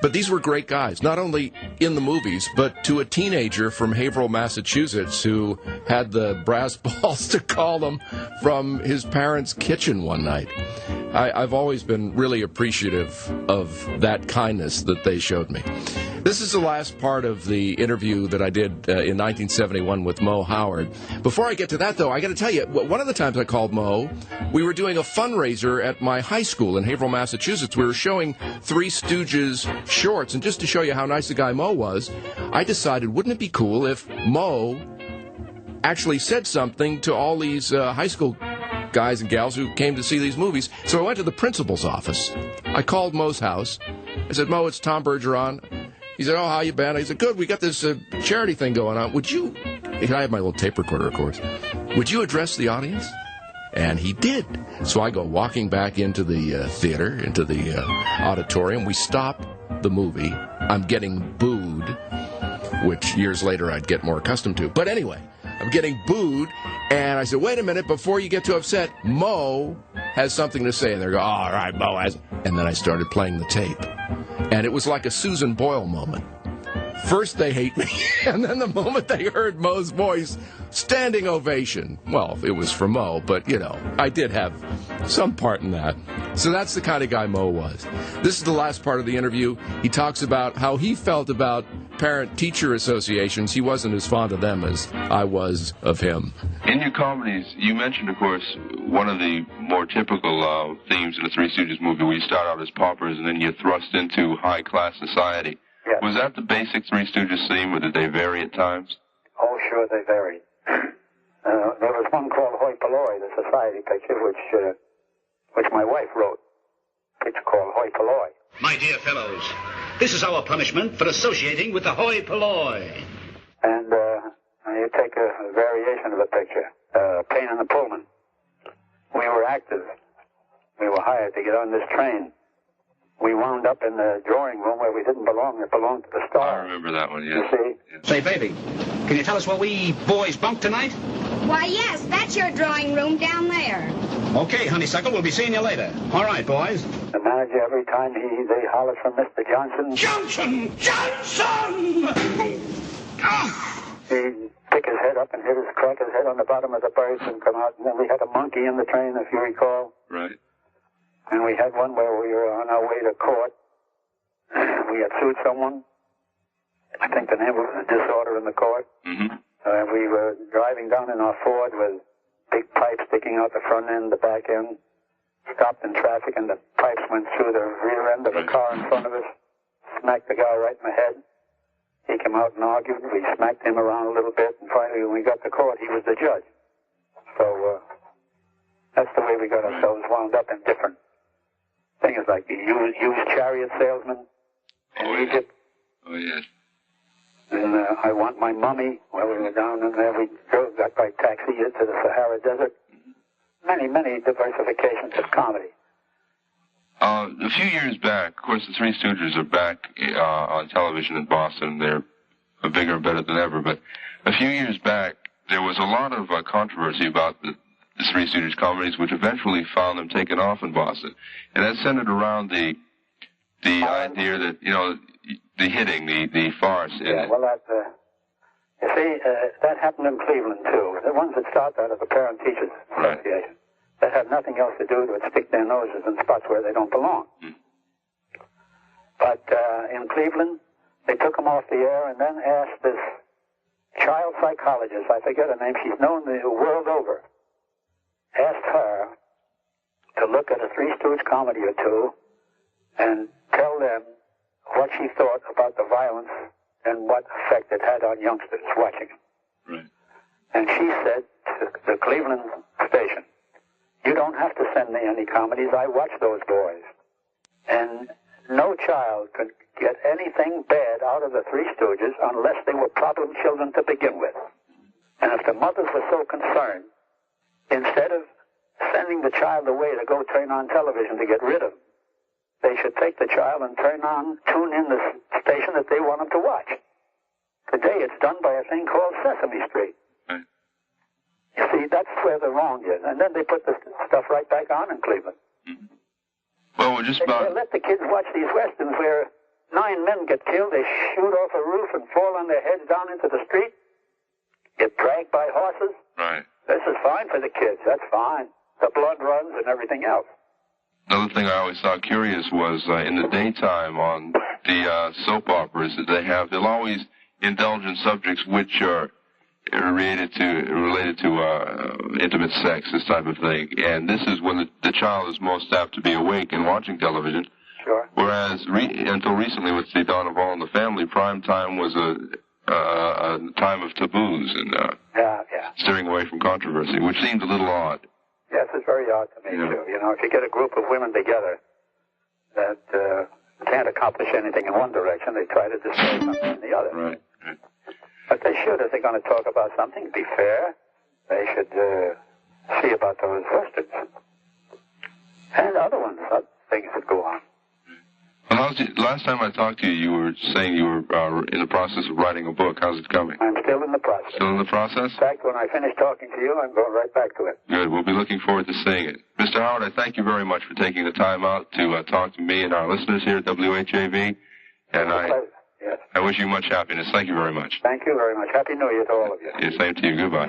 But these were great guys, not only in the movies, but to a teenager from Haverhill, Massachusetts, who had the brass balls to call them from his parents' kitchen one night. I've always been really appreciative of that kindness that they showed me. This is the last part of the interview that I did in 1971 with Mo Howard. Before I get to that, though, I got to tell you, one of the times I called Mo, we were doing a fundraiser at my high school in Haverhill, Massachusetts. We were showing Three Stooges shorts, and just to show you how nice a guy Mo was, I decided, wouldn't it be cool if Mo actually said something to all these high school guys and gals who came to see these movies? So I went to the principal's office. I called Mo's house. I said, Mo, it's Tom Bergeron. He said, oh, how you been? I said, good, we got this charity thing going on. Would you, I have my little tape recorder, of course, would you address the audience? And he did. So I go walking back into the theater, into the auditorium. We stop the movie. I'm getting booed, which years later I'd get more accustomed to. But anyway, I'm getting booed, and I said, wait a minute, before you get too upset, Mo has something to say. And they go, all right, Mo has. And then I started playing the tape. And it was like a Susan Boyle moment. First they hate me, and then the moment they heard Mo's voice, standing ovation. Well, it was for Mo, but, you know, I did have some part in that. So that's the kind of guy Mo was. This is the last part of the interview. He talks about how he felt about parent-teacher associations. He wasn't as fond of them as I was of him. In your comedies, you mentioned, of course, one of the more typical themes in the Three Stooges movie where you start out as paupers and then you're thrust into high-class society. Yes. Was that the basic Three Stooges theme, or did they vary at times? Oh, sure, they varied. There was one called Hoi Polloi, the society picture, which my wife wrote. A picture called Hoi Polloi. My dear fellows, this is our punishment for associating with the hoi polloi. And you take a variation of a picture, Pain in the Pullman. We were actors. We were hired to get on this train. We wound up in the drawing room where we didn't belong. It belonged to the stars. I remember that one, yes. You see? Say, baby, can you tell us where we boys bunk tonight? Why, yes, that's your drawing room down there. Okay, honeysuckle, we'll be seeing you later. All right, boys. The manager, every time they hollered from Mr. Johnson. Johnson! Johnson! He'd pick his head up and crack his head on the bottom of the berth and come out. And then we had a monkey in the train, if you recall. Right. And we had one where we were on our way to court. We had sued someone. I think the name was Disorder in the Court. Mm-hmm. We were driving down in our Ford with big pipes sticking out the front end, the back end. Stopped in traffic, and the pipes went through the rear end of a car in front of us. Smacked the guy right in the head. He came out and argued. We smacked him around a little bit, and finally, when we got to court, he was the judge. So that's the way we got ourselves wound up in different things, like the used chariot salesman in Egypt. Oh, yes. And I Want My Mummy, where we were down in there. We got by taxi into the Sahara Desert. Many, many diversifications of comedy. A few years back, of course, the Three Stooges are back on television in Boston. They're bigger and better than ever. But a few years back, there was a lot of controversy about the Three Stooges comedies, which eventually found them taken off in Boston. And that centered around the idea that, you know, the hitting, the farce. Yeah, well, you see, that happened in Cleveland, too. The ones that started out of the Parent-Teachers Association. That have nothing else to do but stick their noses in spots where they don't belong. But in Cleveland, they took them off the air and then asked this child psychologist, I forget her name, she's known the world over, asked her to look at a Three Stooges comedy or two and tell them what she thought about the violence and what effect it had on youngsters watching it. Right. And she said to the Cleveland station, "You don't have to send me any comedies. I watch those boys." And no child could get anything bad out of the Three Stooges unless they were problem children to begin with. And if the mothers were so concerned, instead of sending the child away to go turn on television to get rid of him, they should take the child and tune in the station that they want them to watch. Today it's done by a thing called Sesame Street. You see, that's where the wrong is. And then they put the stuff right back on in Cleveland. Well, we're just about... They let the kids watch these westerns where 9 men get killed, they shoot off a roof and fall on their heads down into the street, get dragged by horses. Right. This is fine for the kids. That's fine. The blood runs and everything else. Another thing I always thought curious was in the daytime on the soap operas that they have, they'll always indulge in subjects which are related to intimate sex, this type of thing. And this is when the child is most apt to be awake and watching television. Sure. Whereas until recently, with the dawn of All in the Family, prime time was a time of taboos and steering away from controversy, which seemed a little odd. Yes, it's very odd to me, too. You know, if you get a group of women together that can't accomplish anything in one direction, they try to destroy something in the other. Right. But they should, if they're going to talk about something, be fair. They should see about those westerns. And other ones, other things that go on. Well, last time I talked to you, you were saying you were in the process of writing a book. How's it coming? I'm still in the process. Still in the process? In fact, when I finish talking to you, I'm going right back to it. Good. We'll be looking forward to seeing it. Mr. Howard, I thank you very much for taking the time out to talk to me and our listeners here at WHAV. And I wish you much happiness. Thank you very much. Thank you very much. Happy New Year to all of you. Yeah, same to you. Goodbye.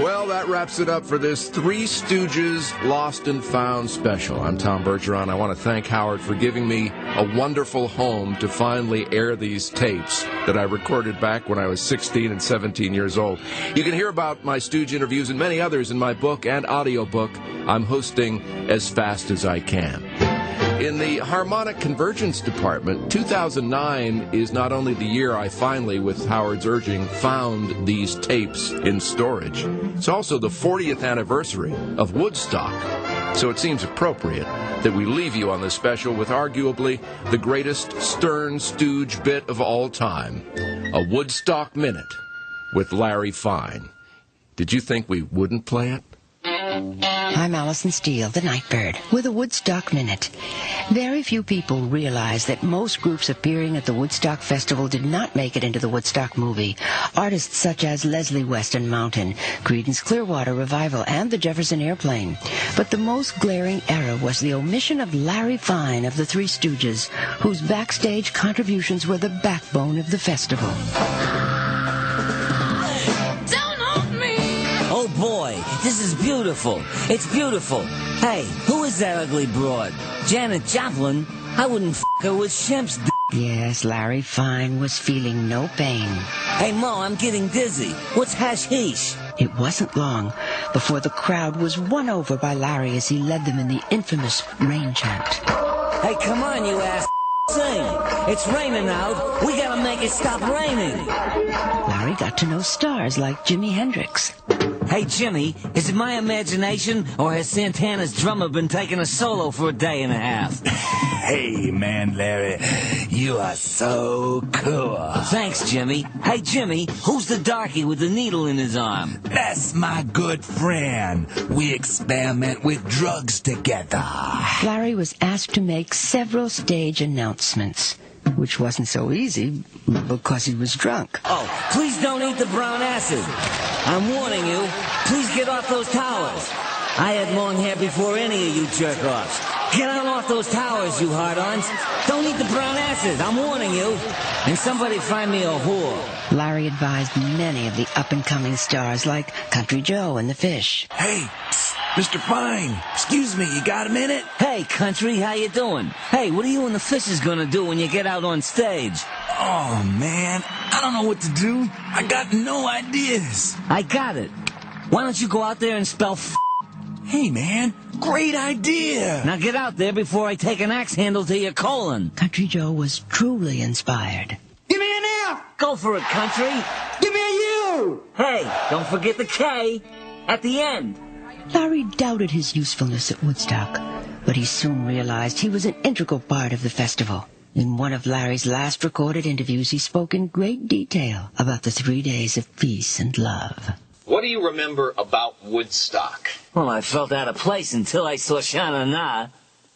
Well, that wraps it up for this Three Stooges Lost and Found special. I'm Tom Bergeron. I want to thank Howard for giving me a wonderful home to finally air these tapes that I recorded back when I was 16 and 17 years old. You can hear about my Stooge interviews and many others in my book and audiobook I'm hosting as fast as I can. In the Harmonic Convergence Department, 2009 is not only the year I finally, with Howard's urging, found these tapes in storage, it's also the 40th anniversary of Woodstock. So it seems appropriate that we leave you on this special with arguably the greatest Stern Stooge bit of all time, a Woodstock Minute with Larry Fine. Did you think we wouldn't play it? I'm Allison Steele, the Nightbird, with a Woodstock Minute. Very few people realize that most groups appearing at the Woodstock Festival did not make it into the Woodstock movie. Artists such as Leslie West and Mountain, Creedence Clearwater Revival, and the Jefferson Airplane. But the most glaring error was the omission of Larry Fine of the Three Stooges, whose backstage contributions were the backbone of the festival. Oh boy, this is beautiful. It's beautiful. Hey, who is that ugly broad? Janet Joplin? I wouldn't f*** her with Shemp's d***. Yes, Larry Fine was feeling no pain. Hey Mo, I'm getting dizzy. What's hashish? It wasn't long before the crowd was won over by Larry as he led them in the infamous rain chant. Hey, come on, you ass. sing. It's raining out. We gotta make it stop raining. Larry got to know stars like Jimi Hendrix. Hey, Jimmy, is it my imagination, or has Santana's drummer been taking a solo for a day and a half? Hey, man, Larry, you are so cool. Thanks, Jimmy. Hey, Jimmy, who's the darky with the needle in his arm? That's my good friend. We experiment with drugs together. Larry was asked to make several stage announcements, which wasn't so easy because he was drunk. Oh, please don't eat the brown acid. I'm warning you. Please get off those towers. I had long hair before any of you jerk-offs. Get on off those towers, you hard-ons. Don't eat the brown acid. I'm warning you. And somebody find me a whore. Larry advised many of the up-and-coming stars like Country Joe and the Fish. Hey, psst, Mr. Fine, excuse me, you got a minute? Hey, Country, how you doing? Hey, what are you and the Fishes gonna do when you get out on stage? Oh, man, I don't know what to do. I got no ideas. I got it. Why don't you go out there and spell f***? Hey, man, great idea. Now get out there before I take an axe handle to your colon. Country Joe was truly inspired. Give me an F! Go for it, Country. Give me a U! Hey, don't forget the K at the end. Larry doubted his usefulness at Woodstock, but he soon realized he was an integral part of the festival. In one of Larry's last recorded interviews, he spoke in great detail about the 3 days of peace and love. What do you remember about Woodstock? Well, I felt out of place until I saw Shana Na.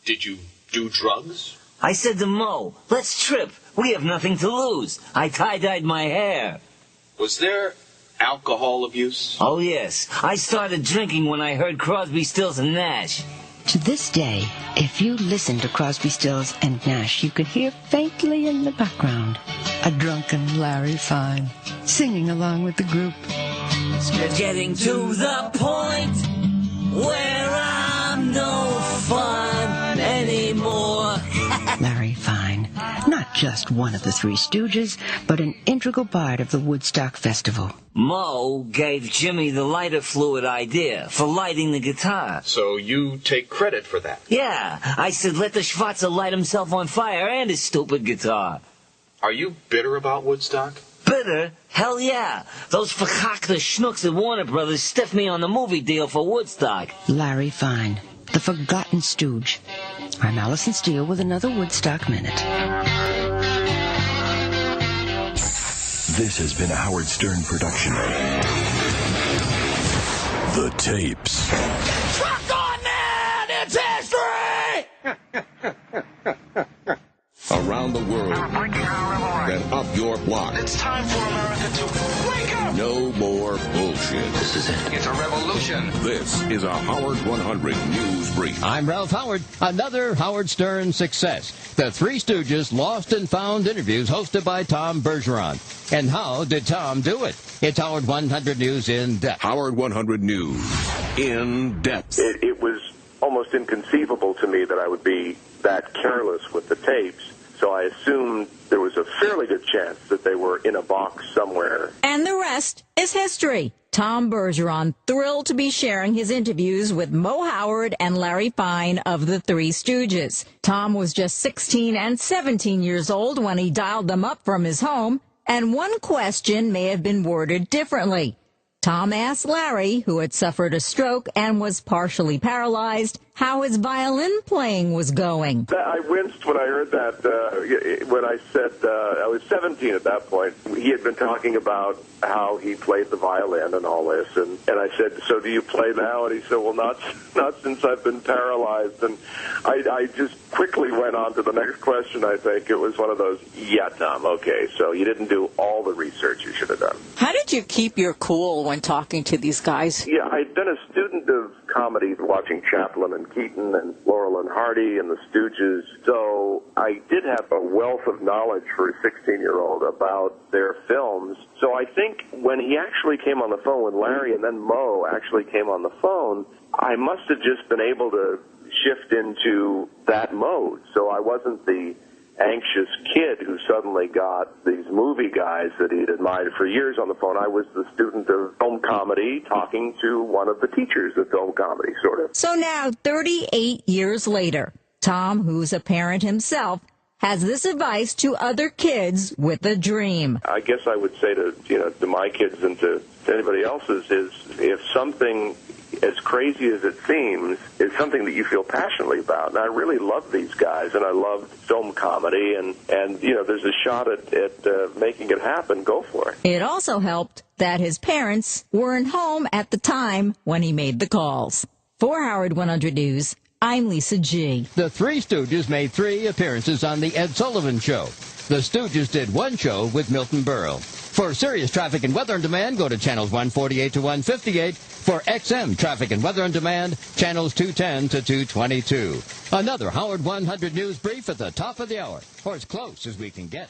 Did you do drugs? I said to Mo, let's trip. We have nothing to lose. I tie-dyed my hair. Was there alcohol abuse? Oh, yes. I started drinking when I heard Crosby, Stills, and Nash. To this day, if you listen to Crosby, Stills, and Nash, you can hear faintly in the background a drunken Larry Fine singing along with the group. Getting to the point where I'm no fun anymore. Larry Fine, not just one of the Three Stooges, but an integral part of the Woodstock Festival. Mo gave Jimmy the lighter fluid idea for lighting the guitar. So you take credit for that? Yeah, I said let the Schwarzer light himself on fire and his stupid guitar. Are you bitter about Woodstock? Bitter? Hell yeah. Those verkackte schnooks at Warner Brothers stiffed me on the movie deal for Woodstock. Larry Fine, the forgotten stooge. I'm Allison Steele with another Woodstock Minute. This has been a Howard Stern production. The Tapes. Truck on that! It's history! Around the world, then up your block. It's time for America to wake up! No more bullshit. This is it. It's a revolution. This is a Howard 100 News Brief. I'm Ralph Howard. Another Howard Stern success. The Three Stooges Lost and Found interviews hosted by Tom Bergeron. And how did Tom do it? It's Howard 100 News in depth. Howard 100 News in depth. It was almost inconceivable to me that I would be that careless with the tapes. So I assumed there was a fairly good chance that they were in a box somewhere. And the rest is history. Tom Bergeron thrilled to be sharing his interviews with Mo Howard and Larry Fine of the Three Stooges. Tom was just 16 and 17 years old when he dialed them up from his home, and one question may have been worded differently. Tom asked Larry, who had suffered a stroke and was partially paralyzed, how his violin playing was going. I winced when I heard that, when I said I was 17 at that point. He had been talking about how he played the violin and all this, and I said, so do you play now? And he said, well, not since I've been paralyzed. And I just quickly went on to the next question, I think. It was one of those, yeah, Tom, okay, so you didn't do all the research you should have done. How did you keep your cool when talking to these guys? Yeah, I'd been a student of comedy, watching Chaplin and Keaton and Laurel and Hardy and the Stooges, so I did have a wealth of knowledge for a 16-year-old about their films. So I think when he actually came on the phone, when Larry and then Mo actually came on the phone, I must have just been able to shift into that mode. So I wasn't the anxious kid who suddenly got these movie guys that he'd admired for years on the phone. I was the student of film comedy talking to one of the teachers of film comedy, sort of. So now, 38 years later, Tom, who's a parent himself, has this advice to other kids with a dream. I guess I would say to my kids and to anybody else's is if something as crazy as it seems is something that you feel passionately about. And I really love these guys, and I love film comedy, and there's a shot at making it happen. Go for it. It also helped that his parents weren't home at the time when he made the calls. For Howard 100 News, I'm Lisa G. The Three Stooges made 3 appearances on The Ed Sullivan Show. The Stooges did 1 show with Milton Berle. For Sirius Traffic and Weather on Demand, go to channels 148 to 158. For XM Traffic and Weather on Demand, channels 210 to 222. Another Howard 100 News brief at the top of the hour, or as close as we can get.